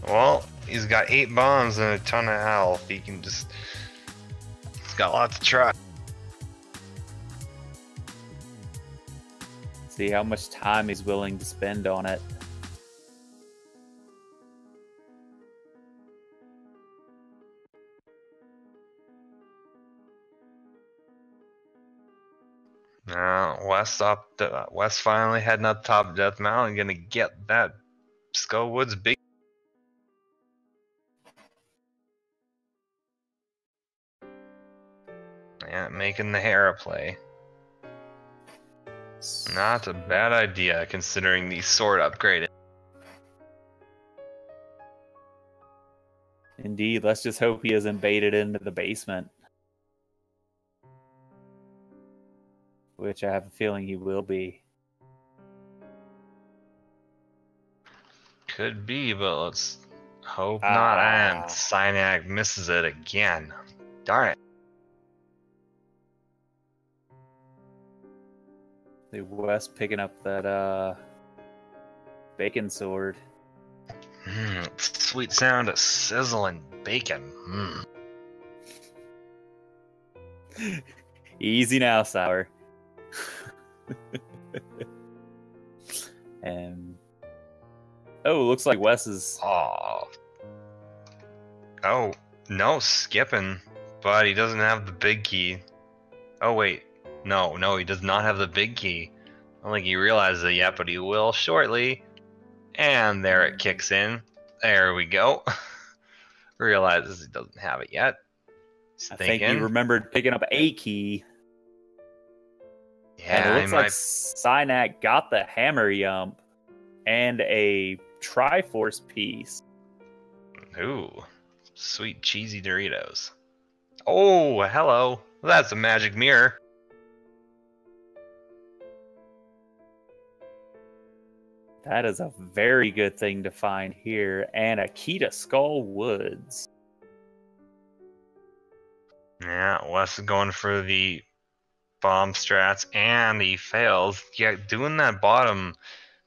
Well, he's got 8 bombs and a ton of health. He can just... He's got lots to try. See how much time he's willing to spend on it. Wes finally heading up top of Death Mountain, gonna get that Skullwood's big. Yeah, making the Hera play. Not a bad idea considering the sword upgraded. Indeed, let's just hope he isn't baited into the basement. Which I have a feeling he will be. Could be, but let's hope not. And Cyanag misses it again. Darn it. The West picking up that bacon sword. Sweet sound of sizzling bacon. Easy now, Sour. And looks like Wes is... Oh no, skipping, but he doesn't have the big key. Oh wait, no, he does not have the big key. I don't think he realizes it yet, but he will shortly. And there it kicks in. There we go. Realizes he doesn't have it yet. I think he remembered picking up a key. Yeah, and it looks like Cynac got the hammer yump and a Triforce piece. Ooh, sweet cheesy Doritos. Oh, hello. That's a magic mirror. That is a very good thing to find here. And a key to Skull Woods. Yeah, Wes is going for the bomb strats and he fails. Yeah, doing that bottom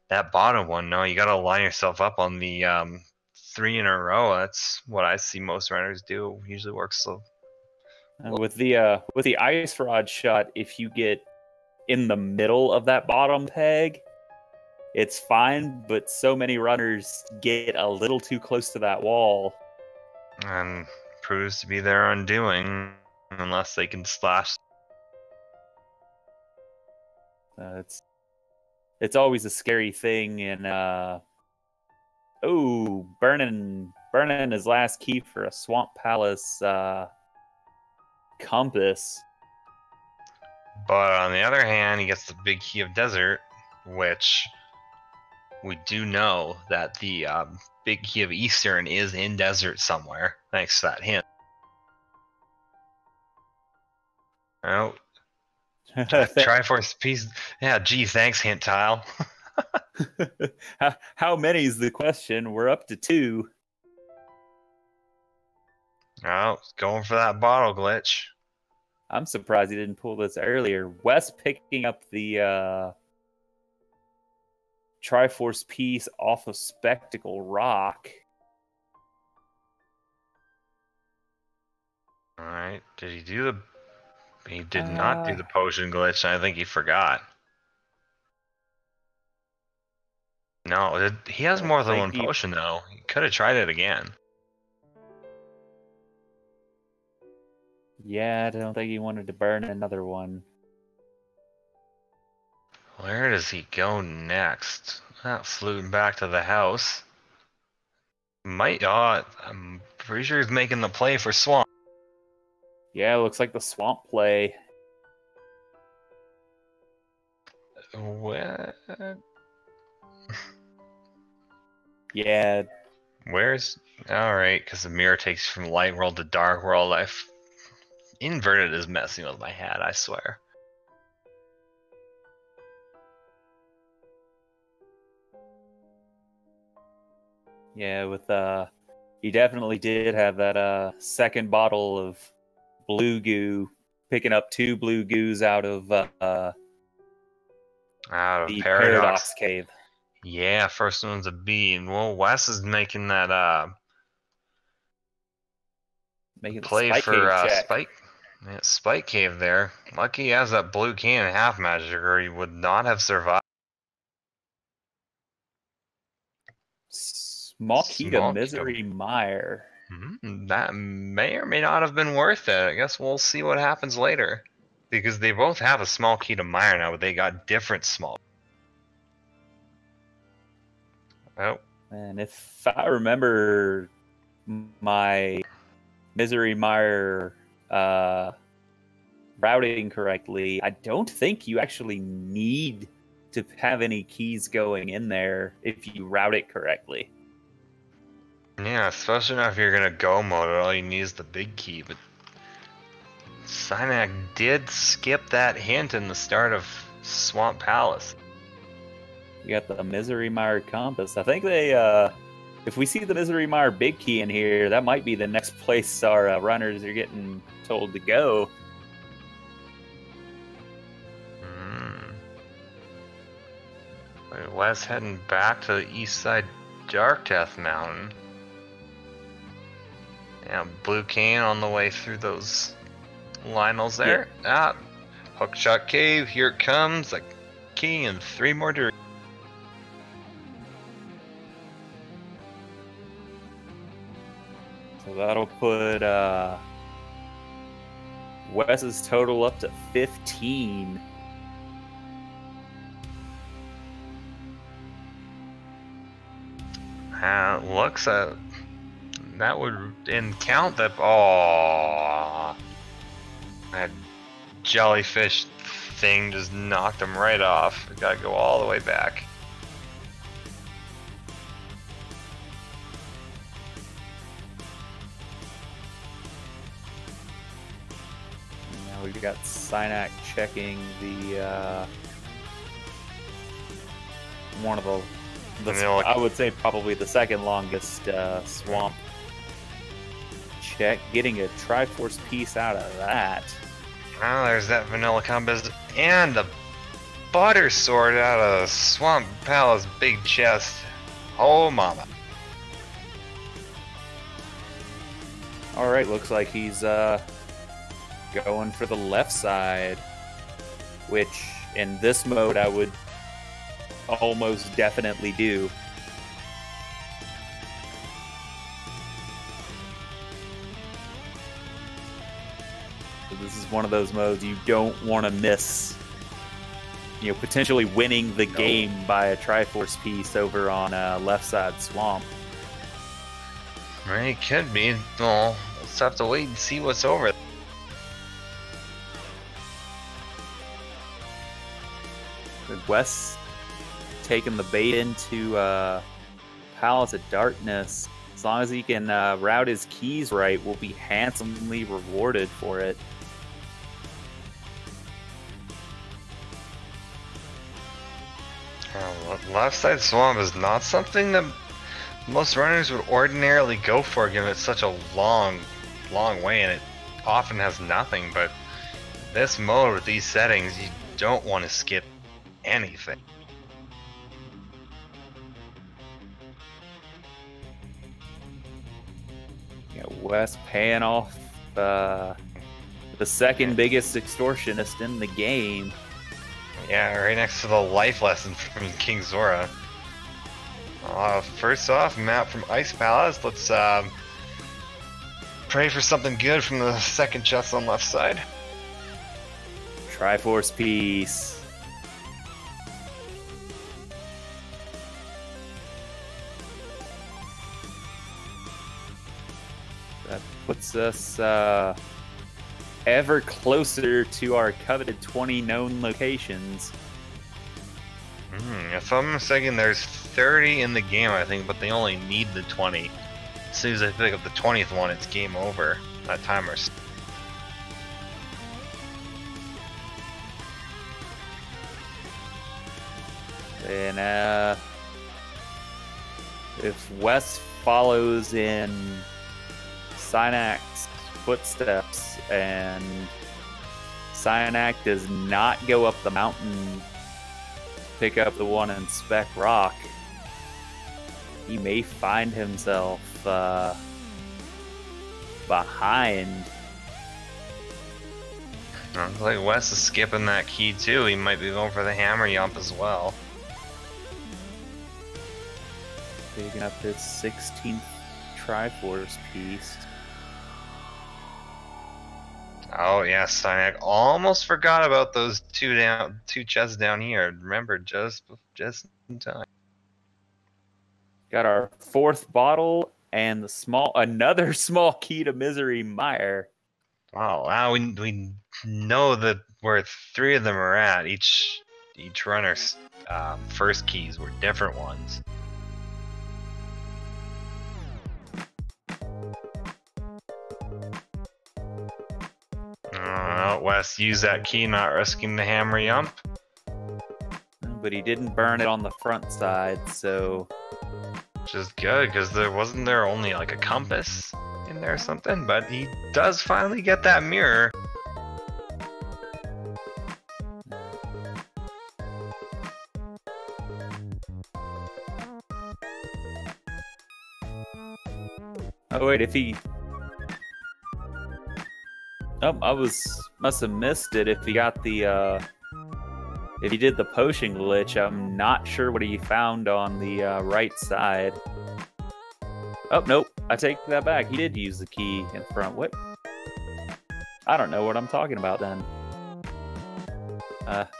one, no, you gotta line yourself up on the 3 in a row. That's what I see most runners do. Usually works so. With the ice rod shot, if you get in the middle of that bottom peg, it's fine, but so many runners get a little too close to that wall. And proves to be their undoing, unless they can slash. It's always a scary thing, and burning his last key for a Swamp Palace compass. But on the other hand, he gets the big key of desert, which we do know that the big key of Eastern is in desert somewhere, thanks to that hint. Oh, Triforce piece. Yeah, gee, thanks, hint tile. How many is the question? We're up to 2. Oh, going for that bottle glitch. I'm surprised he didn't pull this earlier. Wes picking up the Triforce piece off of Spectacle Rock. All right. Did he do the... He did not do the potion glitch. I think he forgot. No, he has more than one potion, though. He could have tried it again. Yeah, I don't think he wanted to burn another one. Where does he go next? Fluting back to the house. I'm pretty sure he's making the play for Swamp. Yeah, looks like the Swamp play. What? Yeah. Where's... Alright, because the mirror takes you from light world to dark world. Inverted is messing with my head, I swear. Yeah, with he definitely did have that second bottle of blue goo, picking up 2 blue goos out of the Paradox Cave. Yeah, first one's a B, and well, Wes is making that play for Spike Cave there. Lucky he has that blue key and half magic, or he would not have survived. Small key to Misery Mire. That may or may not have been worth it. I guess we'll see what happens later. Because they both have a small key to Mire now, but they got different small. Oh. And if I remember my Misery Mire routing correctly, I don't think you actually need to have any keys going in there if you route it correctly. Yeah, especially now if you're gonna go mode, all you need is the big key, but Synac did skip that hint in the start of Swamp Palace. We got the Misery Mire Compass. I think they, if we see the Misery Mire big key in here, that might be the next place our runners are getting told to go. Wes heading back to the east side Dark Death Mountain. Yeah, blue cane on the way through those Lionels there. Yeah. Hookshot Cave, here it comes. A key and 3 more to... So that'll put Wes's total up to 15. Looks at... That would count that... Oh, that jellyfish thing just knocked him right off. We gotta go all the way back. Now we've got Synac checking the one of the I would say probably the second longest swamp check, getting a Triforce piece out of that. Oh, there's that vanilla compass and the butter sword out of Swamp Palace big chest. Oh mama. Alright, looks like he's going for the left side, which in this mode I would almost definitely do. So this is one of those modes you don't want to miss. You know, potentially winning the game by a Triforce piece over on left side swamp. It could be. Well, let's have to wait and see what's over. Wes taking the bait into Palace of Darkness. As long as he can route his keys right, will be handsomely rewarded for it. Left side swamp is not something that most runners would ordinarily go for, given it's such a long way, and it often has nothing. But this mode with these settings, you don't want to skip anything. Yeah, Wes paying off the second biggest extortionist in the game. Yeah, right next to the life lesson from King Zora. First off, map from Ice Palace. Let's pray for something good from the second chest on left side. Triforce piece. That puts us ever closer to our coveted 20 known locations. If I'm not mistaken, there's 30 in the game, I think, but they only need the 20. As soon as I pick up the 20th one, it's game over. That timer's. And if Wes follows in Synac's footsteps and Synac does not go up the mountain, pick up the one in Spec Rock, he may find himself behind. Looks like Wes is skipping that key too. He might be going for the hammer yump as well. Picking up his 16th Triforce piece. Oh yeah, Synac almost forgot about those two chests down here. Remember, just in time. Got our 4th bottle and another small key to Misery Mire. Oh wow, we know that where 3 of them are at. Each runner's first keys were different ones. Wes used that key, not risking the hammer yump. But he didn't burn it on the front side, so... Which is good, because wasn't there only like a compass in there or something? But he does finally get that mirror. Oh wait, if he... Oh, must have missed it if he got the, if he did the potion glitch. I'm not sure what he found on the right side. Oh, nope. I take that back. He did use the key in front. What? I don't know what I'm talking about then.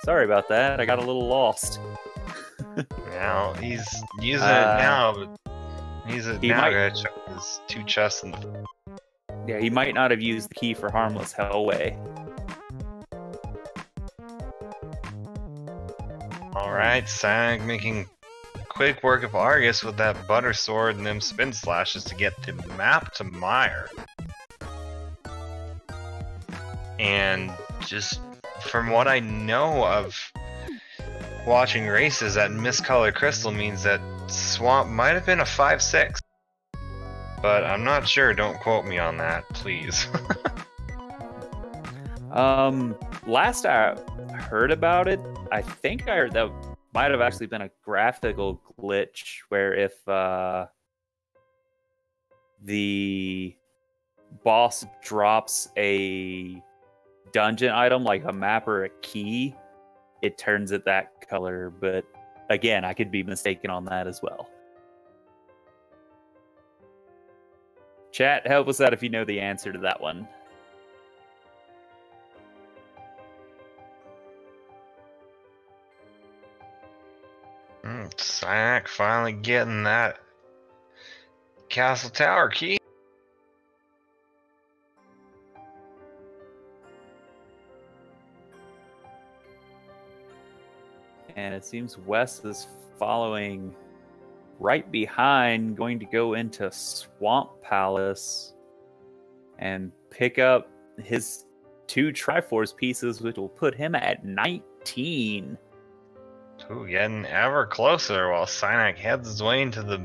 Sorry about that. I got a little lost. Now, he's using it now, but he's now gonna check his 2 chests in the... Yeah, he might not have used the key for Harmless Hellway. Alright, Synac making quick work of Argus with that butter sword and them spin slashes to get the map to Mire. And just from what I know of watching races, that miscolored crystal means that Swamp might have been a 5-6. But I'm not sure, don't quote me on that, please. Last I heard about it, I think I heard that might have actually been a graphical glitch where if the boss drops a dungeon item like a map or a key, it turns it that color. But again, I could be mistaken on that as well. Chat, help us out if you know the answer to that one. Synac finally getting that castle tower key. And it seems Wes is following right behind, going to go into Swamp Palace and pick up his 2 Triforce pieces, which will put him at 19. Ooh, getting ever closer while Synack heads his way into the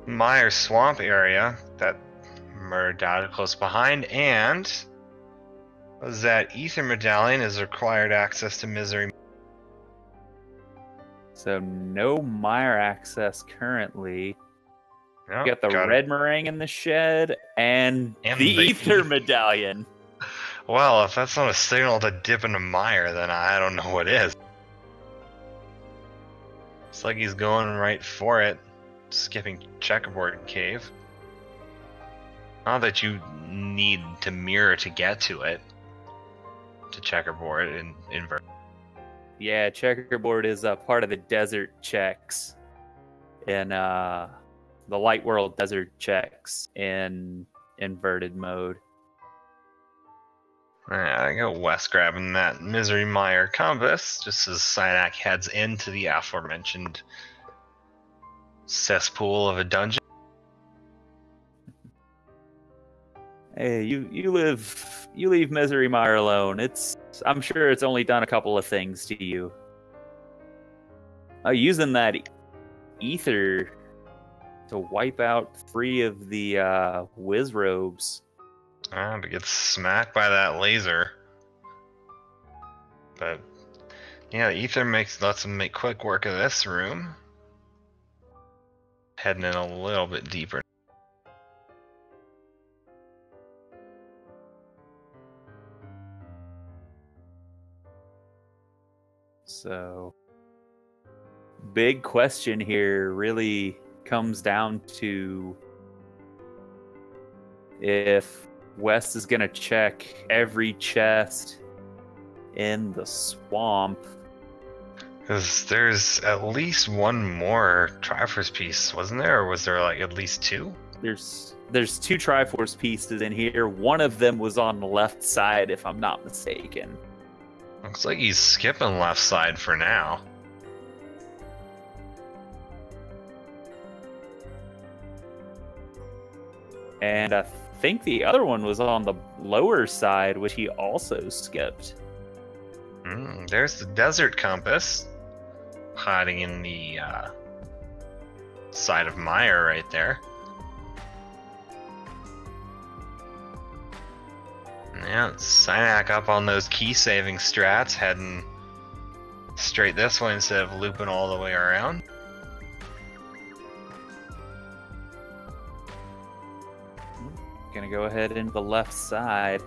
Mire Swamp area that murdered out close behind, and was that Ether Medallion is required access to Misery. So no Mire access currently. Nope, You got the red meringue in the shed and the Ether Medallion. Well, if that's not a signal to dip into Mire, then I don't know what is. Looks like he's going right for it, skipping Checkerboard Cave. Not that you need to mirror to get to it, to Checkerboard and invert. Yeah, Checkerboard is a part of the desert checks in the Light World desert checks in inverted mode. Yeah, I go west grabbing that Misery Mire compass, just as Synack heads into the aforementioned cesspool of a dungeon. Hey, you leave Misery Mire alone. I'm sure it's only done a couple of things to you. Using that ether to wipe out 3 of the whiz robes. But gets smacked by that laser. But yeah, the ether lets him make quick work of this room. Heading in a little bit deeper. So, big question here really comes down to if Wes is going to check every chest in the swamp. Because there's at least one more Triforce piece, wasn't there? Or was there like at least 2? There's 2 Triforce pieces in here. One of them was on the left side, if I'm not mistaken. Looks like he's skipping left side for now. And I think the other one was on the lower side, which he also skipped. There's the desert compass hiding in the side of Mire right there. Yeah, Synack up on those key saving strats, heading straight this way instead of looping all the way around. Gonna go ahead into the left side.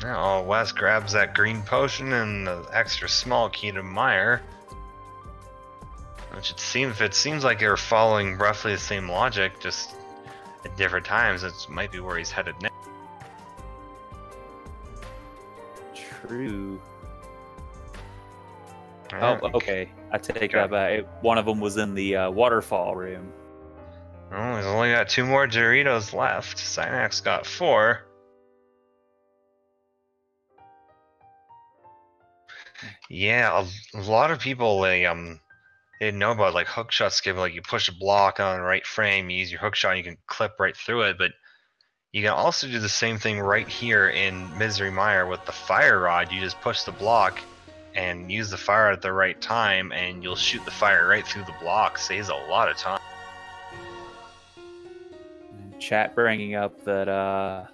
Now Wes grabs that green potion and the extra small key to Mire. Which it seems like they're following roughly the same logic, just at different times. It might be where he's headed next. True. Yeah. Oh, okay. I take that back. One of them was in the waterfall room. Oh, he's only got 2 more Doritos left. Synack's got 4. Yeah, a lot of people they didn't know about like hookshot skipping. Like you push a block on the right frame, you use your hookshot, and you can clip right through it. But you can also do the same thing right here in Misery Mire with the fire rod. You just push the block and use the fire at the right time, and you'll shoot the fire right through the block. Saves a lot of time. Chat bringing up that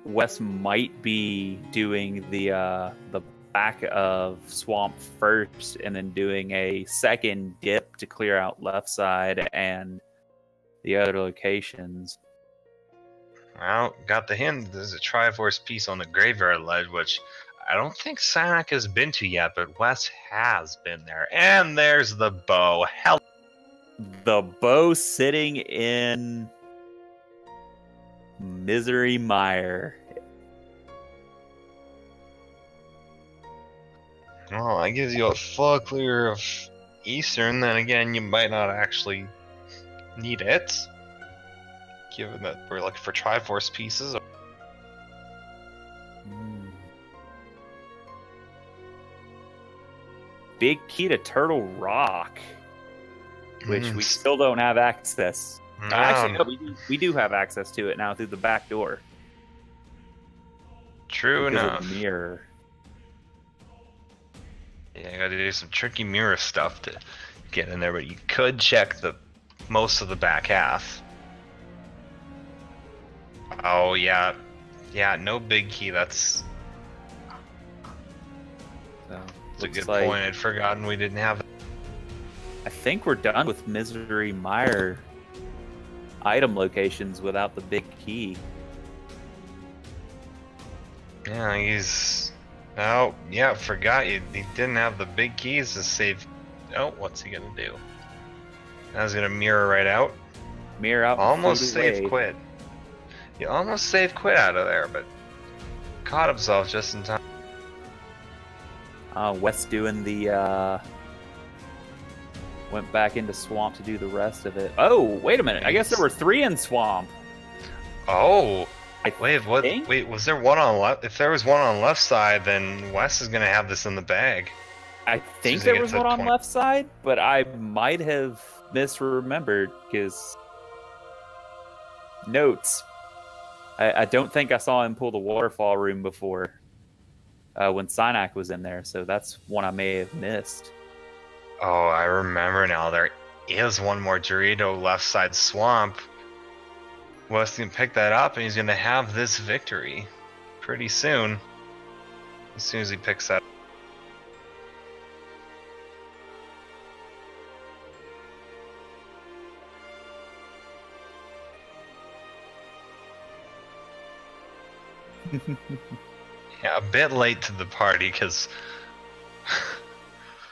Wes might be doing the back of swamp first, and then doing a second dip to clear out left side and the other locations. Well, got the hint. There's a Triforce piece on the graveyard ledge, which I don't think Synack has been to yet, but Wes has been there. And there's the bow. Hell. The bow sitting in Misery Mire. Well, that gives you a full clear of Eastern. Then again, you might not actually need it, given that we're looking for Triforce pieces. Big key to Turtle Rock, which we still don't have access. Actually, no, we do have access to it now through the back door. True enough. Of the mirror. Yeah, you gotta do some tricky mirror stuff to get in there, but you could check the most of the back half. Oh yeah, yeah, no big key. That's a good point. I'd forgotten we didn't have. I think we're done with Misery Mire item locations without the big key. Yeah, he's. Oh, yeah, forgot he didn't have the big keys to save. Oh, what's he gonna do? I was gonna mirror right out. Mirror out. Almost save quit. He almost saved quit out of there, but caught himself just in time. Wes doing the went back into swamp to do the rest of it. Oh, wait a minute! I guess there were 3 in swamp. Oh. Wait, what? Wait, was there one on left? If there was one on left side, then Wes is gonna have this in the bag. I think there was one on left side, but I might have misremembered because notes. I don't think I saw him pull the waterfall room before when Synack was in there, so that's one I may have missed. Oh, I remember now. There is one more Dorito left side swamp. Wes can pick that up, and he's going to have this victory pretty soon. As soon as he picks that up. Yeah, a bit late to the party, because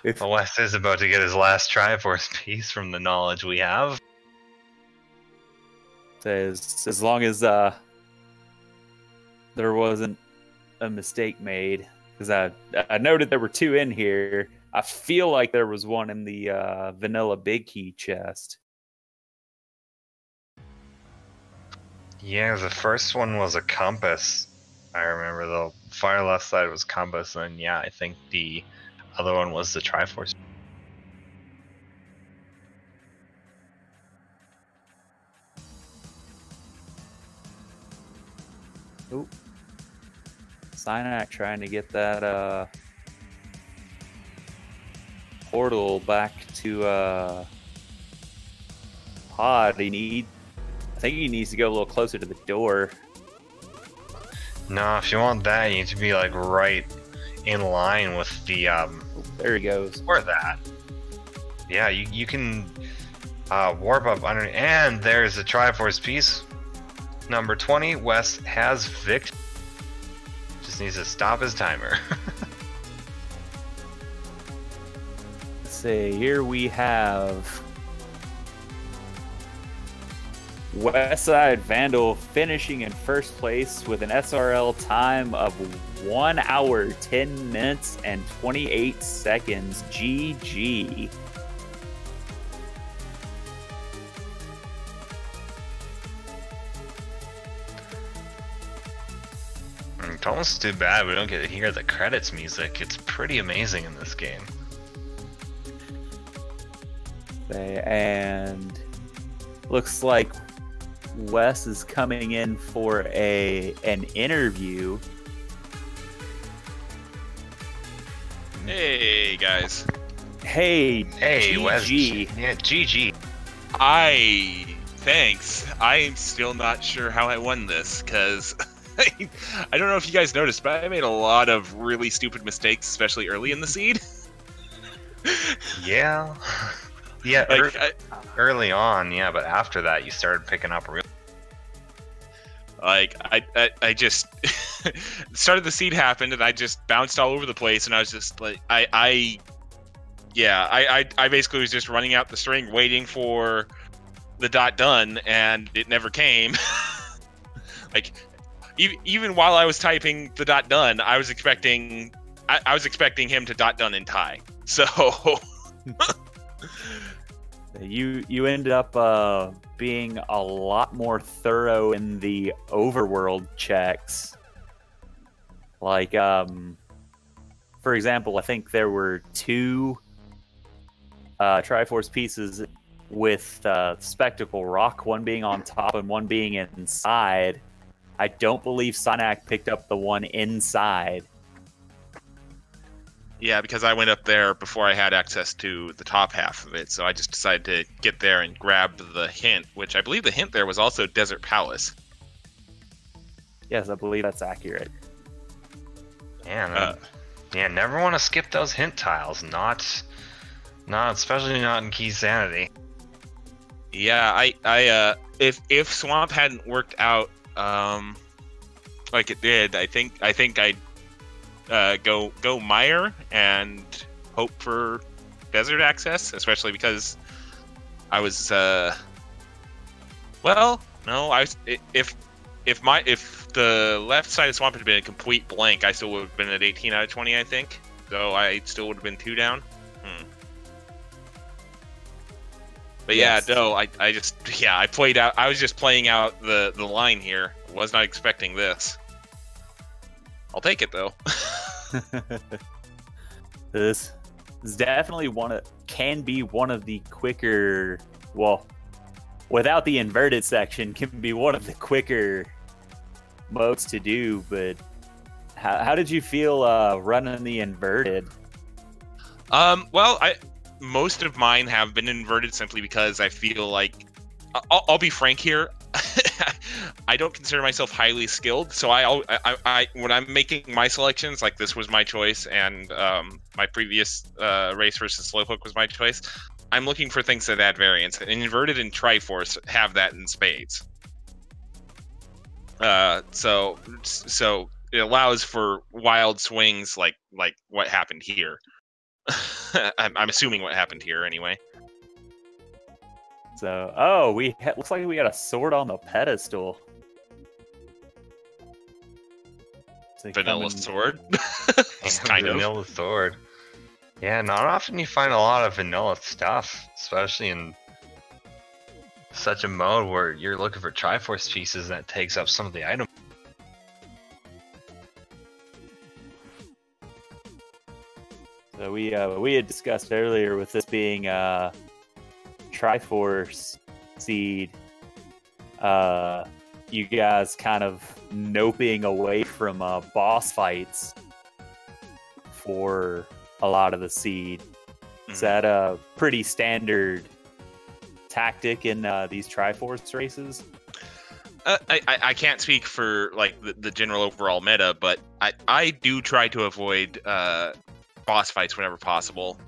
Wes is about to get his last Triforce piece from the knowledge we have. As long as there wasn't a mistake made, because I noted there were 2 in here. I feel like there was one in the vanilla big key chest. Yeah, the first one was a compass. I remember the far left side was compass, and yeah, I think the other one was the Triforce. Oh, Synack trying to get that portal back to pod. I think he needs to go a little closer to the door. No, if you want that, you need to be like right in line with the there he goes. Or that. Yeah, you can warp up under, and there's a Triforce piece. Number 20, Wes has Vic. Just needs to stop his timer. Let's see, here we have Wessidevandal finishing in first place with an SRL time of 1 hour, 10 minutes, and 28 seconds. GG. It's almost too bad we don't get to hear the credits music. It's pretty amazing in this game. And looks like Wes is coming in for an interview. Hey guys. Hey, GG. Wes. Yeah, GG. Thanks. I'm still not sure how I won this, because I don't know if you guys noticed, but I made a lot of really stupid mistakes, especially early in the seed. Yeah. Yeah, like, early on, yeah, but after that you started picking up real. Like, I just started the seed happened, and I just bounced all over the place, and I was just like, I basically was just running out the string, waiting for the dot done, and it never came. Like, even while I was typing the dot done, I was expecting him to dot done and tie. So you ended up being a lot more thorough in the overworld checks. Like, for example, I think there were 2 Triforce pieces with Spectacle Rock, one being on top and one being inside. I don't believe Synack picked up the one inside. Yeah, because I went up there before I had access to the top half of it, so I just decided to get there and grab the hint, which I believe the hint there was also Desert Palace. Yes, I believe that's accurate. Yeah, never want to skip those hint tiles. Not especially not in Key Sanity. Yeah, if Swamp hadn't worked out like it did, I think I'd go Mire and hope for desert access, especially because I was well, no, if the left side of Swamp had been a complete blank, I still would have been at 18 out of 20, I think. So I still would have been 2 down. But yes. Yeah, no, I played out. I was just playing out the line here. Was not expecting this. I'll take it though. This is definitely can be one of the quicker. Well, without the inverted section, can be one of the quicker modes to do. But how did you feel running the inverted? Well, most of mine have been inverted simply because I feel like I'll be frank here. I don't consider myself highly skilled, so I when I'm making my selections, like this was my choice, and my previous race versus Slowpoke was my choice. I'm looking for things that add variance, and inverted and Triforce have that in spades. So it allows for wild swings like what happened here. I'm assuming what happened here anyway. So, looks like we got a sword on the pedestal. Vanilla sword? Kind of. Vanilla sword. Yeah, not often you find a lot of vanilla stuff, especially in such a mode where you're looking for Triforce pieces that takes up some of the item. So we had discussed earlier with this being Triforce seed, you guys kind of noping away from boss fights for a lot of the seed. Mm-hmm. Is that a pretty standard tactic in these Triforce races? I can't speak for like the general overall meta, but I do try to avoid boss fights whenever possible.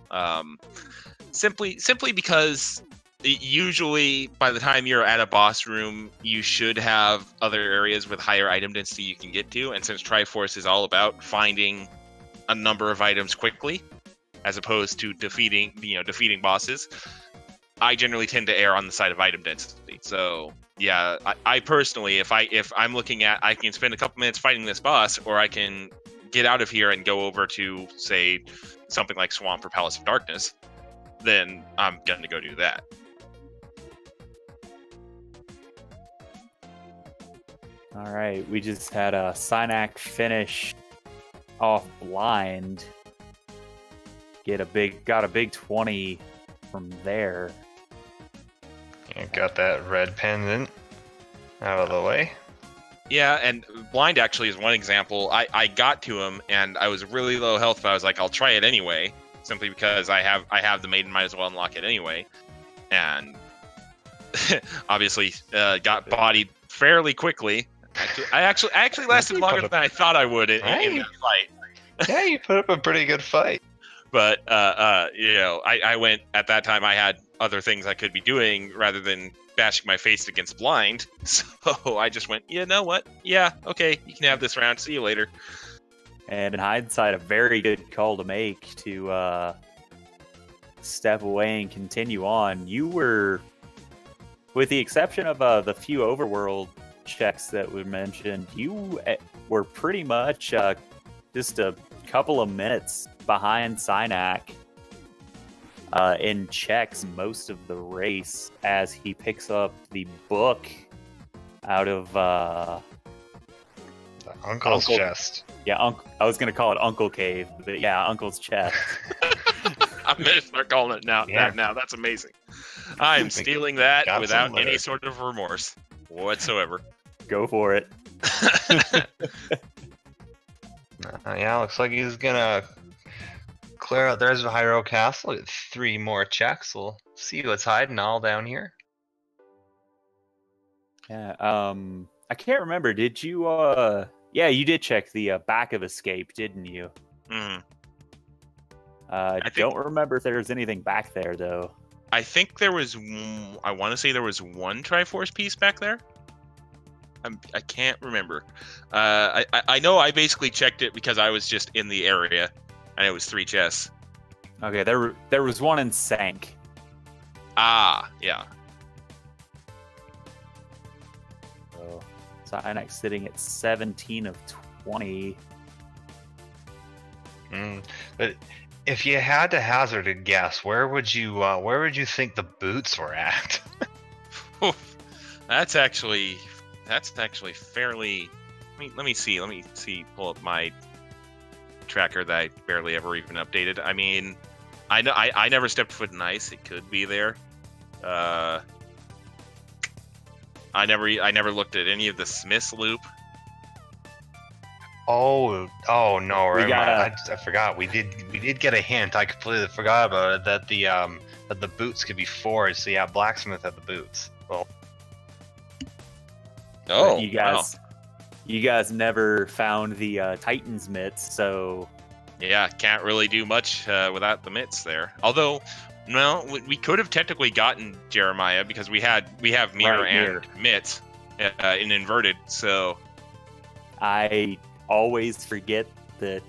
Simply because usually by the time you're at a boss room, you should have other areas with higher item density you can get to, and since Triforce is all about finding a number of items quickly as opposed to defeating bosses, I generally tend to err on the side of item density. So yeah, I personally, if I'm looking at, I can spend a couple minutes fighting this boss, or I can get out of here and go over to, say, something like Swamp or Palace of Darkness, then I'm gonna go do that. All right, we just had a Synac finish off blind. Got a big 20 from there. Yeah, got that red pendant out of the way. Yeah, and blind actually is one example. I got to him and I was really low health, but I was like, I'll try it anyway, simply because I have the maiden, might as well unlock it anyway. And obviously got bodied fairly quickly. I actually lasted longer than I thought I would in that fight. Yeah, you put up a pretty good fight. But I went, at that time I had other things I could be doing rather than bashing my face against blind. So I just went, you know what? Yeah, okay, you can have this round. See you later. And in hindsight, a very good call to make to step away and continue on. You were, with the exception of the few overworld checks that we mentioned, you were pretty much just a couple of minutes behind Synac in checks most of the race, as he picks up the book out of Uncle's chest. Yeah, I was gonna call it Uncle Cave, but yeah, Uncle's chest. I'm gonna start calling it now. Yeah. Now that's amazing. I am stealing that without any sort of remorse whatsoever. Go for it. Yeah, looks like he's gonna clear out there's the Hyrule Castle. Get 3 more checks. We'll see what's hiding all down here. Yeah. I can't remember. Did you? Yeah, you did check the back of Escape, didn't you? Mm. I don't remember if there was anything back there though. I think there was. I want to say there was one Triforce piece back there. I can't remember. I know I basically checked it because I was just in the area, and it was 3 chests. Okay, there was one in Sank. Ah, yeah. So Cyanide sitting at 17 of 20. But if you had to hazard a guess, where would you think the boots were at? That's actually fairly. Let me see. Pull up my tracker that I barely ever even updated. I mean, I know I never stepped foot in ice. It could be there. I never looked at any of the Smith's loop. Oh no! I forgot. We did get a hint. I completely forgot about it. That the boots could be forged. So yeah, blacksmith had the boots. Well. Oh, you guys never found the Titan's mitts, so yeah, can't really do much without the mitts there. Although, no, we could have technically gotten Jeremiah because we have mirror and mitts in inverted. So I always forget that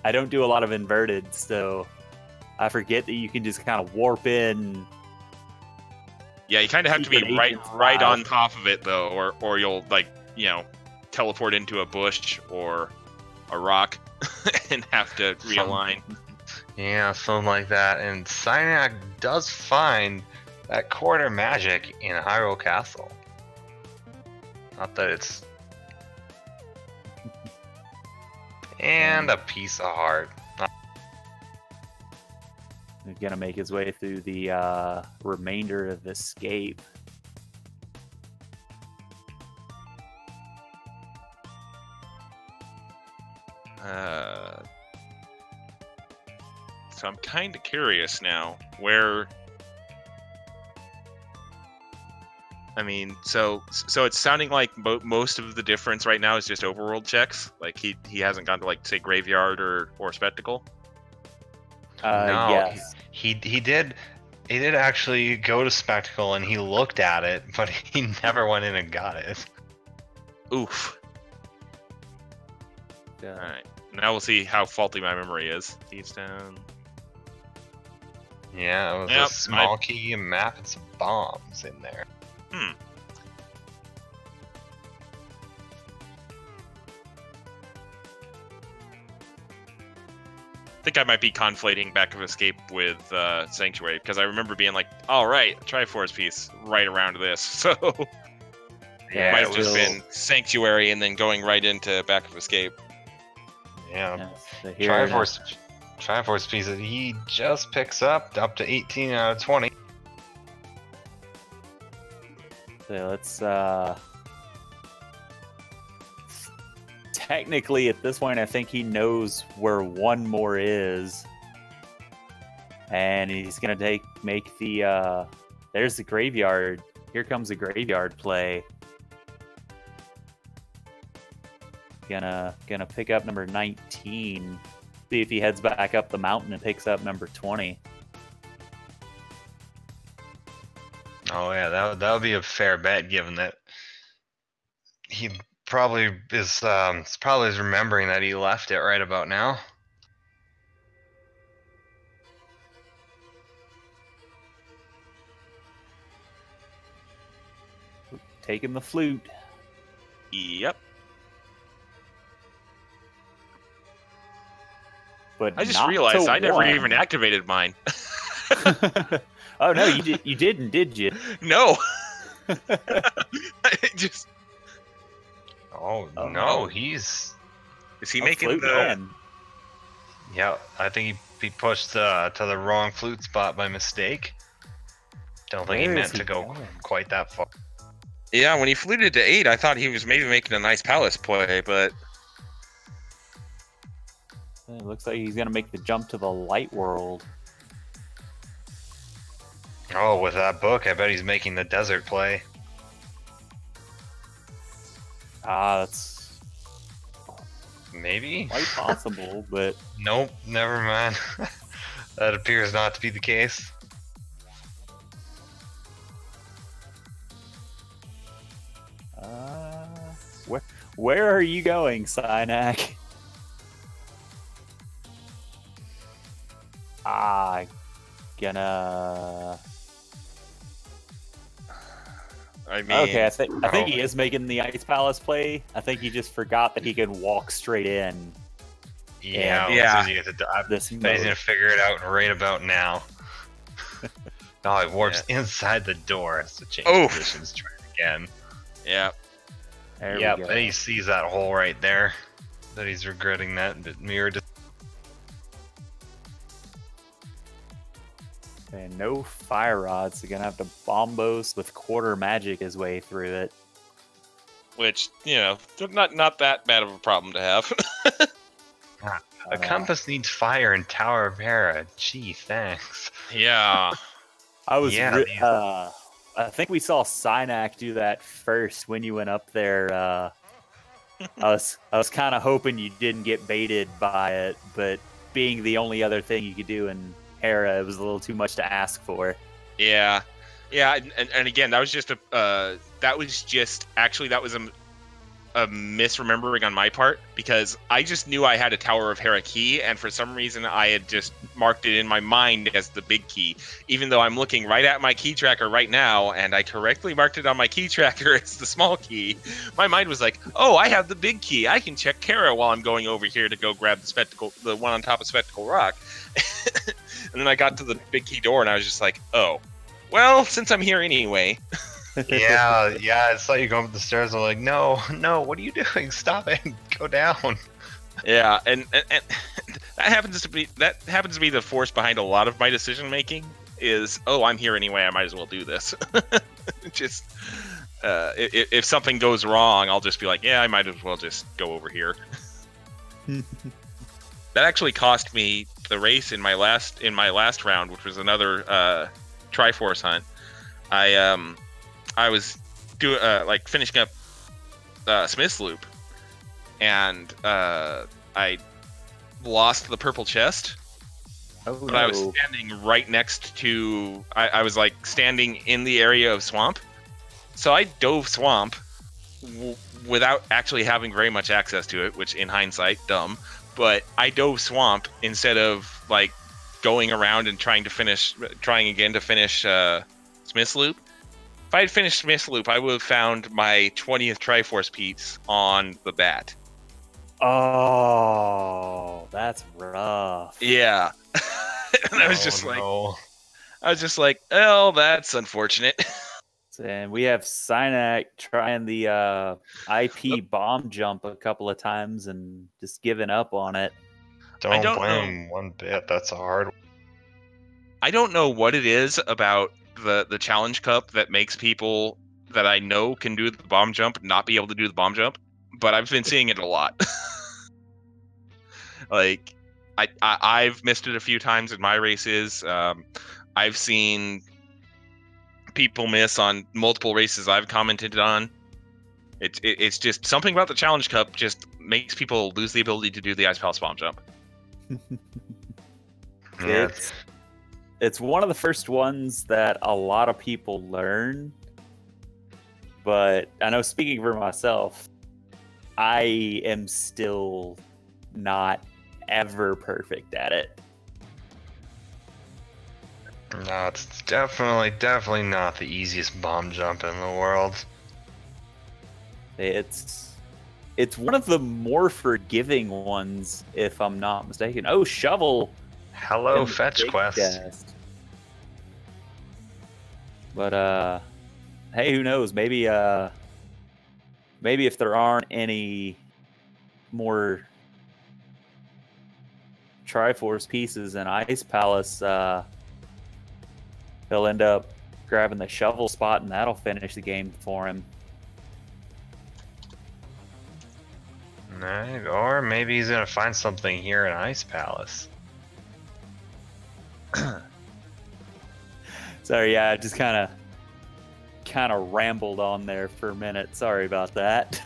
I don't do a lot of inverted, so I forget that you can just kind of warp in. Yeah, you kind of have to be right on top of it though, or you'll teleport into a bush or a rock and have to realign. Yeah, something like that. And Cyanide does find that quarter magic in Hyrule Castle. Not that it's... and a piece of heart. He's gonna make his way through the remainder of Escape. So I'm kind of curious now where. I mean, so it's sounding like most of the difference right now is just overworld checks. Like he hasn't gone to say Graveyard or Spectacle. No, yes. He did actually go to Spectacle and he looked at it, but he never went in and got it. Oof. Yeah. All right. Now we'll see how faulty my memory is. Thieves Down. Yeah, it was a small key, a map, and some bombs in there. Hmm. I think I might be conflating Back of Escape with Sanctuary, because I remember being like, all right, Triforce piece right around this. So yeah, it might have just been Sanctuary and then going right into Back of Escape. Yeah, Triforce piece that he just picks up to 18 out of 20. So let's technically at this point I think he knows where one more is, and he's gonna make the there's the graveyard. Here comes the graveyard play. Gonna pick up number 19. See if he heads back up the mountain and picks up number 20. Oh yeah, that would be a fair bet, given that he probably is remembering that he left it right about now. Taking the flute. Yep. But I just realized I never even activated mine. Oh no, you didn't, did you? No. Just. Oh no, he's. Is he making the? Man. Yeah, I think he pushed to the wrong flute spot by mistake. Don't think he meant to go quite that far. Yeah, when he fluted to 8, I thought he was maybe making a nice palace play, but It looks like he's gonna make the jump to the light world. Oh, with that book, I bet he's making the desert play. Ah, that's Maybe? quite possible, but Nope, never mind. That appears not to be the case. where are you going, Synak? Gonna. I mean, Okay, I think he is making the Ice Palace play. I think he just forgot that he can walk straight in. Yeah, Yeah. as soon as you get to This he's mode. gonna figure it out right about now. Oh, it warps inside the door. Has to change Oof. positions. Try it again. yeah. There Yep, we go. and he sees that hole right there. That he's regretting that mirror. And no fire rods. So gonna have to bombos with quarter magic his way through it. Which, you know, not that bad of a problem to have. A compass needs fire in Tower of Hera. Gee, thanks. Yeah. I was. Yeah, I think we saw Synak do that first when you went up there. I was kind of hoping you didn't get baited by it, but being the only other thing you could do in Hera, it was a little too much to ask for. Yeah. Yeah, and again, that was just a misremembering on my part, because I just knew I had a Tower of Hera key, and for some reason I had just marked it in my mind as the big key, even though I'm looking right at my key tracker right now, and I correctly marked it on my key tracker as the small key. My mind was like, oh, I have the big key. I can check Hera while I'm going over here to go grab the one on top of Spectacle Rock. And then I got to the big key door, and I was just like, oh, well, since I'm here anyway. Yeah, I saw you going up the stairs. I'm like, no, what are you doing? Stop it! Go down. Yeah, and that happens to be the force behind a lot of my decision making. Is, oh, I'm here anyway. I might as well do this. Just if something goes wrong, I'll just be like, yeah, I might as well just go over here. That actually cost me the race in my last round, which was another Triforce hunt. I was doing finishing up Smith's Loop, and I lost the purple chest. Oh, But no. I was standing right next to. I was like standing in the area of swamp, so I dove swamp without actually having very much access to it, which in hindsight, dumb. But I dove swamp instead of like going around and trying again to finish Smith's Loop. If I had finished Smith's Loop, I would have found my 20th Triforce piece on the bat. Oh, that's rough. Yeah. And I was just no. like, oh, that's unfortunate. And we have Synak trying the IP bomb jump a couple of times and just giving up on it. Don't don't blame him one bit. That's a hard one. I don't know what it is about the Challenge Cup that makes people that I know can do the bomb jump not be able to do the bomb jump, but I've been seeing it a lot. Like, I've missed it a few times in my races. I've seen people miss on multiple races I've commented on. It's just something about the Challenge Cup just makes people lose the ability to do the Ice Palace bomb jump. Yeah, It's one of the first ones that a lot of people learn, but I know, speaking for myself, I am still not ever perfect at it. no, it's definitely not the easiest bomb jump in the world. It's one of the more forgiving ones, if I'm not mistaken. Oh, shovel. Hello, in the fetch big quest. chest. But hey, who knows? Maybe if there aren't any more Triforce pieces in Ice Palace, he'll end up grabbing the shovel spot, and that'll finish the game for him. Right, or maybe he's gonna find something here in Ice Palace. Sorry, yeah, I just kind of rambled on there for a minute. Sorry about that.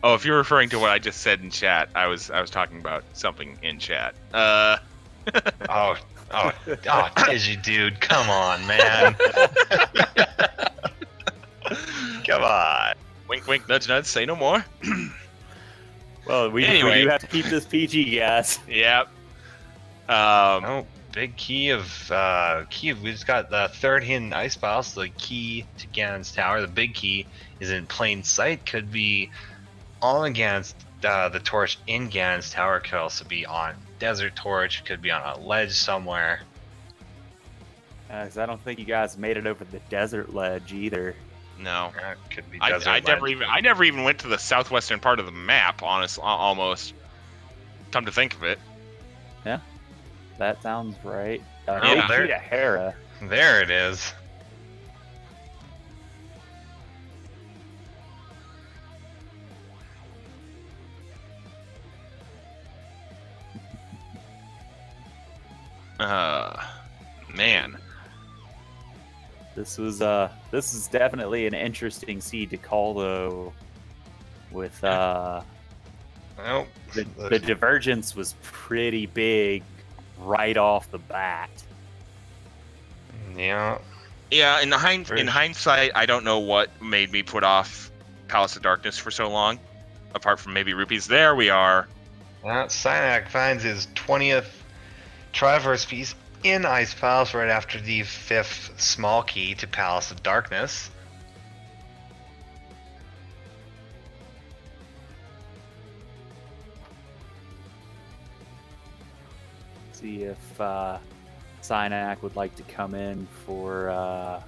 Oh, if you're referring to what I just said in chat, I was talking about something in chat. Oh, Digi dude, come on, man. Come on. Wink, wink, nudge, nudge. Say no more. Well, we Anyway. do have to keep this PG, guys. Yep. Oh, big key of we just got the third hidden ice palace, the key to Ganon's tower. The big key is in plain sight, could be on against the torch in Ganon's tower, could also be on desert torch, could be on a ledge somewhere. 'Cause I don't think you guys made it over the desert ledge either. No. Could be I desert never even went to the southwestern part of the map. Almost. Come to think of it. Yeah, that sounds right. Yeah. Big key to Hera. There it is. Man. This is definitely an interesting seed to call, though. With Well, the divergence was pretty big right off the bat. yeah. Yeah, in hindsight, I don't know what made me put off Palace of Darkness for so long, apart from maybe rupees. There we are. Synak finds his 20th Triforce piece in Ice Palace right after the 5th small key to Palace of Darkness. See if Synak would like to come in for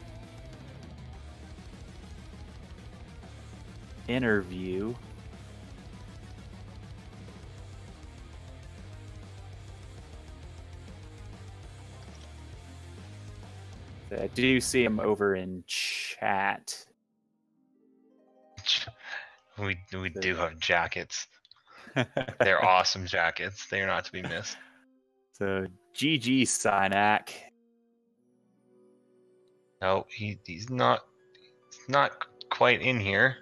interview. I do see him over in chat. We do have jackets. They're awesome jackets. They're not to be missed. So GG Synak. No, he's not quite in here.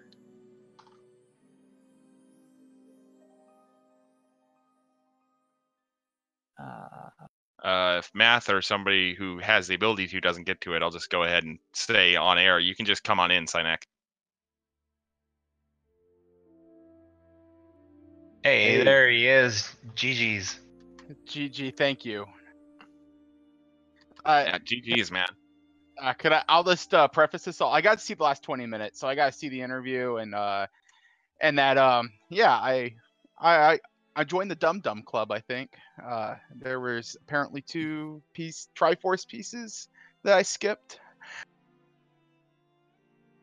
If Math or somebody who has the ability to doesn't get to it, I'll just go ahead and stay on air. You can just come on in, Synak. Hey, there he is. GG's. GG, thank you. Yeah, GG's, man. I'll just preface this all. I got to see the last 20 minutes, so I got to see the interview and that yeah, I joined the Dum Dum Club. I think there was apparently 2 Triforce pieces that I skipped.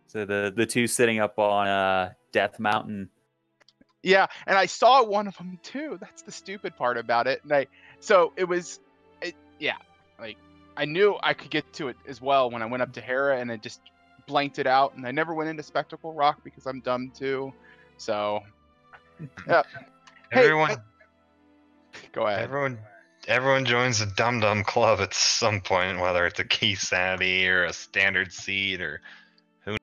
So the 2 sitting up on Death Mountain. Yeah, and I saw one of them too. That's the stupid part about it. And I knew I could get to it as well when I went up to Hera, and it just blanked it out. And I never went into Spectacle Rock because I'm dumb too. So, yeah. Everyone, go ahead. Everyone joins the Dum Dum Club at some point, whether it's a key sanity or a standard seed or who.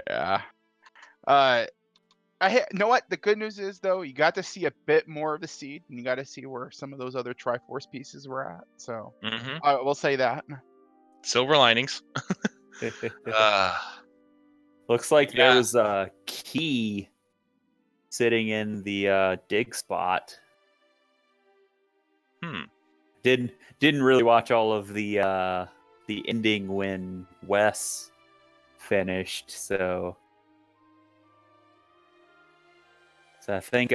Yeah. You know what? The good news is, though, you got to see a bit more of the seed, and you got to see where some of those other Triforce pieces were at. So I will say that. Silver linings. Looks like there was a key sitting in the dig spot. Didn't really watch all of the ending when Wes finished, so I think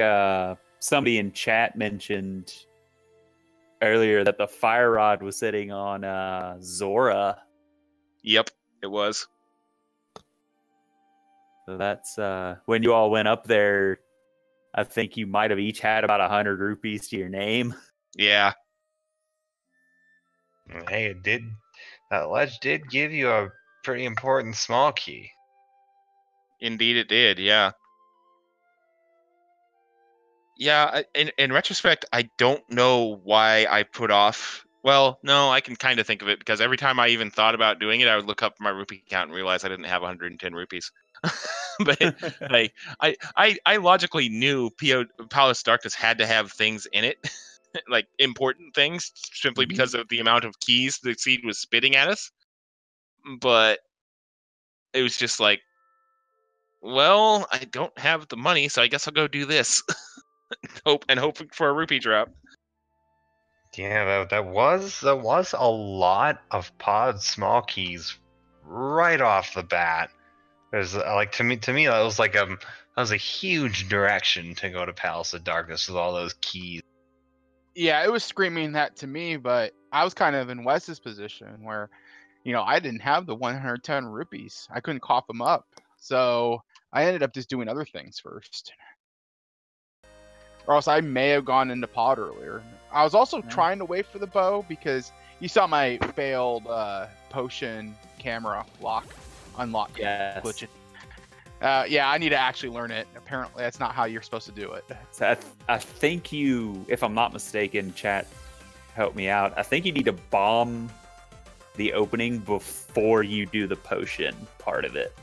somebody in chat mentioned earlier that the fire rod was sitting on Zora. Yep, it was. So that's when you all went up there. I think you might have each had about 100 rupees to your name. Yeah. Hey, that ledge did give you a pretty important small key. Indeed, it did. Yeah. Yeah, in retrospect, I don't know why I put off. Well, no, I can kind of think of it because every time I even thought about doing it, I would look up my rupee count and realize I didn't have 110 rupees. But like, I logically knew Palace Darkness had to have things in it, like important things, simply because of the amount of keys the seed was spitting at us. But it was just like, well, I don't have the money, so I guess I'll go do this. Hoping for a rupee drop. Yeah, that was a lot of pod small keys right off the bat. There's like to me that was like that was a huge direction to go to Palace of Darkness with all those keys. Yeah, it was screaming that to me, but I was kind of in Wes's position where, I didn't have the 110 rupees. I couldn't cough them up. So I ended up just doing other things first. Or else I may have gone into pod earlier. I was also trying to wait for the bow because you saw my failed potion camera unlock glitch. Yeah, I need to actually learn it. Apparently, that's not how you're supposed to do it. So I think you, if I'm not mistaken, chat, help me out. I think you need to bomb the opening before you do the potion part of it.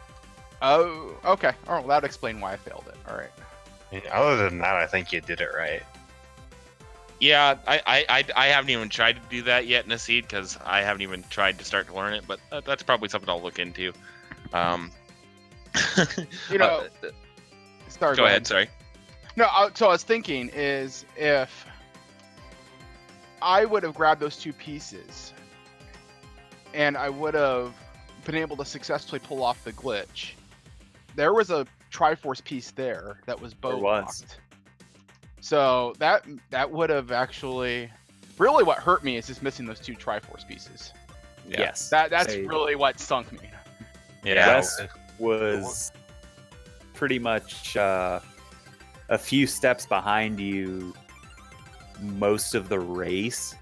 Oh, okay. Oh, well, that would explain why I failed it. All right. Other than that, I think you did it right. Yeah, I haven't even tried to do that yet in a seed because I haven't even tried to start to learn it, but that's probably something I'll look into. Sorry, go ahead. Sorry. No, so I was thinking is if I would have grabbed those two pieces and I would have been able to successfully pull off the glitch, there was a Triforce piece there that was bow locked. So that would have actually really what hurt me is just missing those two Triforce pieces. Yeah. Yes. That's really what sunk me. Yeah. Wes was pretty much a few steps behind you most of the race.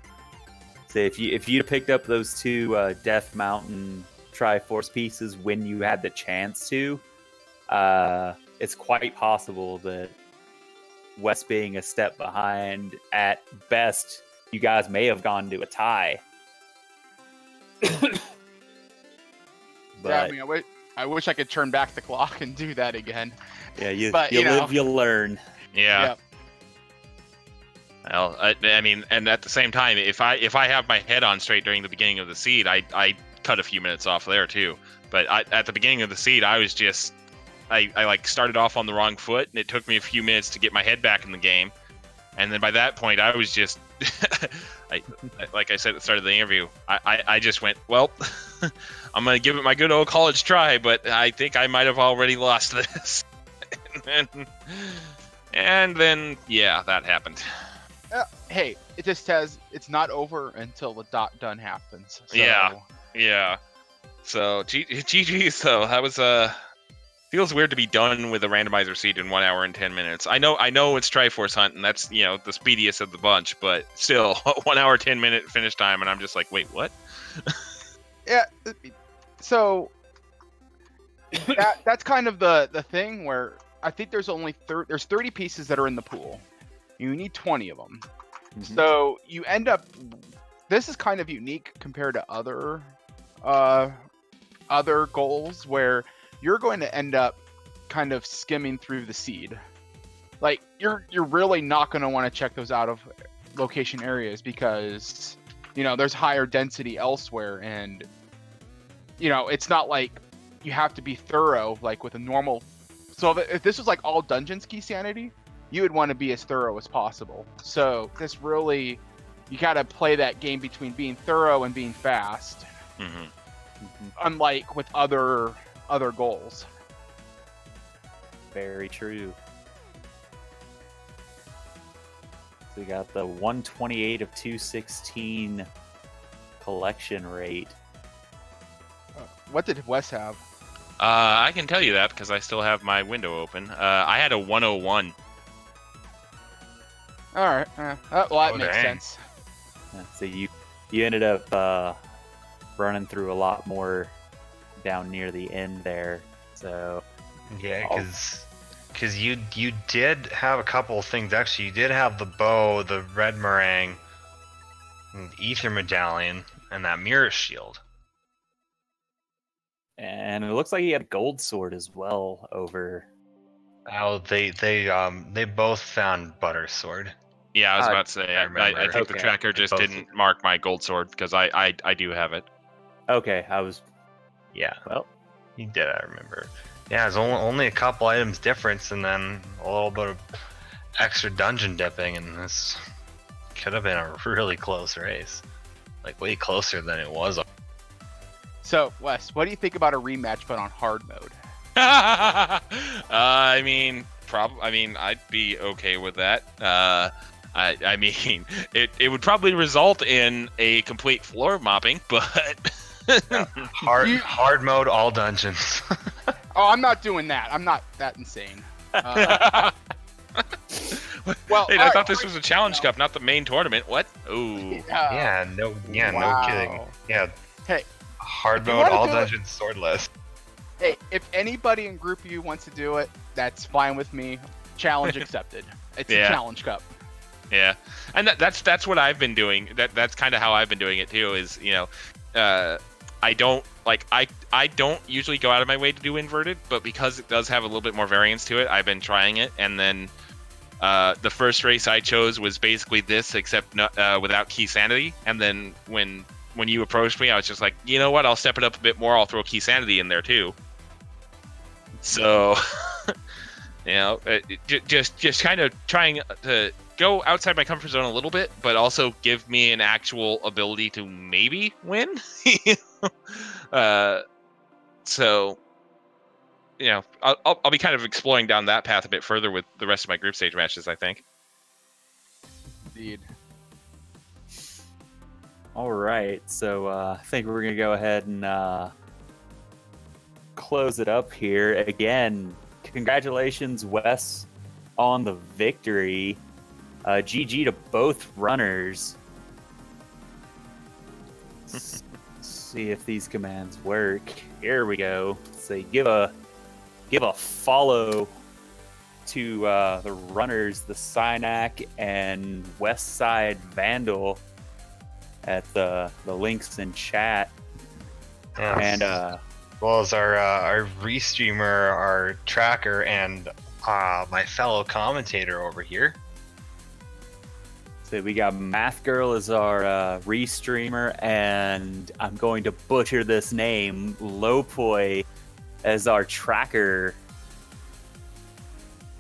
So if you'd picked up those two Death Mountain Triforce pieces when you had the chance to, it's quite possible that Wes being a step behind, at best, you guys may have gone to a tie. But, yeah, I mean, I wish I could turn back the clock and do that again. Yeah, you live, you'll learn. Yeah. Yep. Well, I mean, and at the same time, if I have my head on straight during the beginning of the seed, I cut a few minutes off there too. But at the beginning of the seed, I was just I like started off on the wrong foot, and it took me a few minutes to get my head back in the game. And then by that point, I was just, like I said at the start of the interview, I just went, well, I'm going to give it my good old college try, but I think I might have already lost this. and then, yeah, that happened. Hey, it just says it's not over until the done happens. So. Yeah. So, GG's though. That was feels weird to be done with a randomizer seed in 1 hour and 10 minutes. I know it's Triforce Hunt, and that's, the speediest of the bunch, but still, 1 hour, 10 minute finish time, and I'm just like, wait, what? Yeah, so that's kind of the thing where I think there's only there's 30 pieces that are in the pool. You need 20 of them. Mm-hmm. So you end up, this is kind of unique compared to other goals where you're going to end up kind of skimming through the seed. Like you're really not going to want to check those out of location areas because there's higher density elsewhere, and it's not like you have to be thorough like with a normal. So if this was like all dungeons key sanity, you would want to be as thorough as possible. So this really, you got to play that game between being thorough and being fast. Mm-hmm. Unlike with other goals. Very true. So we got the 128 of 216 collection rate. What did Wes have? I can tell you that because I still have my window open. I had a 101. All right. Well, that makes sense. Yeah, so you ended up running through a lot more down near the end there. So yeah, because Because you did have a couple of things. Actually, you did have the bow, the red meringue, the ether medallion, and that mirror shield. And it looks like he had a gold sword as well over. Oh, they both found butter sword. Yeah, I was about to say. I remember. think the Okay. tracker just Both. didn't mark my gold sword because I do have it. Okay, I was. Yeah, Well, you did. I remember. Yeah, there's only a couple items difference, and then a little bit of extra dungeon dipping, and this could have been a really close race, like way closer than it was. So, Wes, what do you think about a rematch but on hard mode? I mean, I'd be okay with that. I mean, it would probably result in a complete floor mopping, but Hard mode, all dungeons. Oh, I'm not doing that. I'm not that insane. Well, Wait, I thought this was a challenge cup, not the main tournament. What? Ooh. Yeah, no kidding. Yeah. Hey, Hard if you mode, wanna all do it- dungeons, swordless. Hey, if anybody in Group U wants to do it, that's fine with me. Challenge accepted. It's Yeah. a challenge cup. Yeah, and that's what I've been doing. That's kind of how I've been doing it too. Is I don't usually go out of my way to do inverted, but because it does have a little bit more variance to it, I've been trying it. And then the first race I chose was basically this, except without key sanity. And then when you approached me, I was just like, you know what? I'll step it up a bit more. I'll throw key sanity in there too. So, just kind of trying to go outside my comfort zone a little bit, but also give me an actual ability to maybe win. So, I'll be kind of exploring down that path a bit further with the rest of my group stage matches, I think. Indeed. all right. So I think we're gonna go ahead and close it up here. Again, congratulations, Wes, on the victory. GG to both runners. Let's see if these commands work. Here we go. Say give a follow to the runners, the Synac and Wessidevandal at the links in chat. Yes. And As well as our restreamer, our tracker, and my fellow commentator over here. so we got Math Girl as our restreamer, and I'm going to butcher this name, Lopoi, as our tracker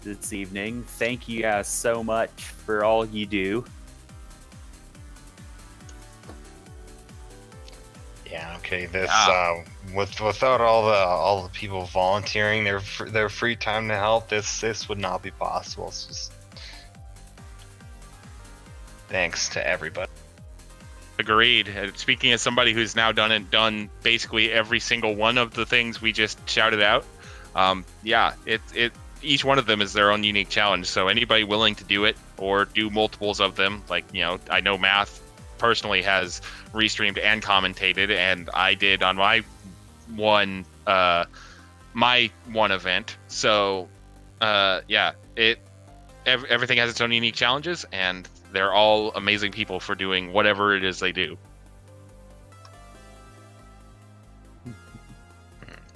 this evening. Thank you guys so much for all you do. Yeah. Okay. This without all the people volunteering their free time to help, this would not be possible. It's just thanks to everybody. Agreed. Speaking as somebody who's now done basically every single one of the things we just shouted out, each one of them is their own unique challenge. So anybody willing to do it or do multiples of them, I know Math personally has restreamed and commentated, and I did on my one event. So everything has its own unique challenges, and they're all amazing people for doing whatever it is they do.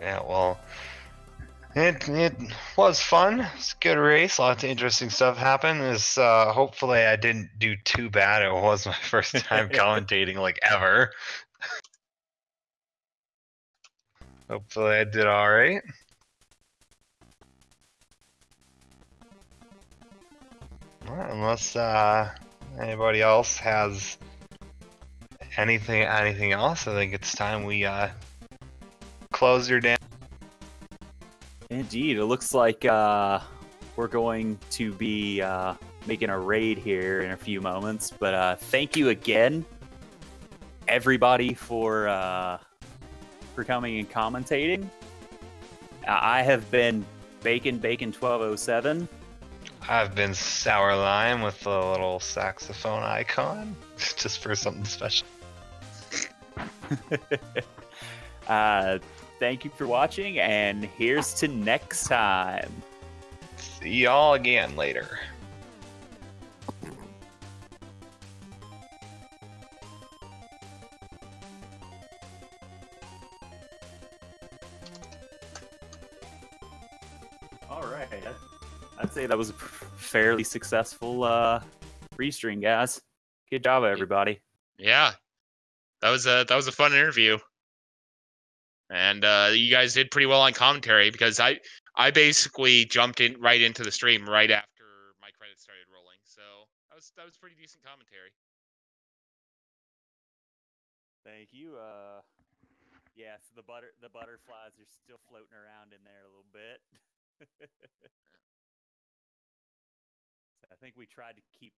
Yeah, well, it was fun. It's a good race. Lots of interesting stuff happened. Hopefully I didn't do too bad. It was my first time commentating ever. Hopefully I did all right. Well, unless anybody else has anything else, I think it's time we close your damn. Indeed, it looks like we're going to be making a raid here in a few moments. But thank you again, everybody, for coming and commentating. I have been Bacon 1207. I've been Sour Lime with the little saxophone icon, just for something special. Thank you for watching, and here's to next time. See y'all again later. All right. I'd say that was a fairly successful restream, guys. Good job, everybody. Yeah, that was a fun interview, and you guys did pretty well on commentary because I basically jumped in right into the stream right after my credits started rolling, so that was pretty decent commentary. Thank you. Yeah, so the butterflies are still floating around in there a little bit. I think we tried to keep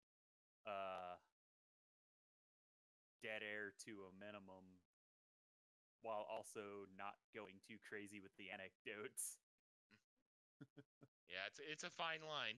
dead air to a minimum while also not going too crazy with the anecdotes. Yeah, it's a fine line.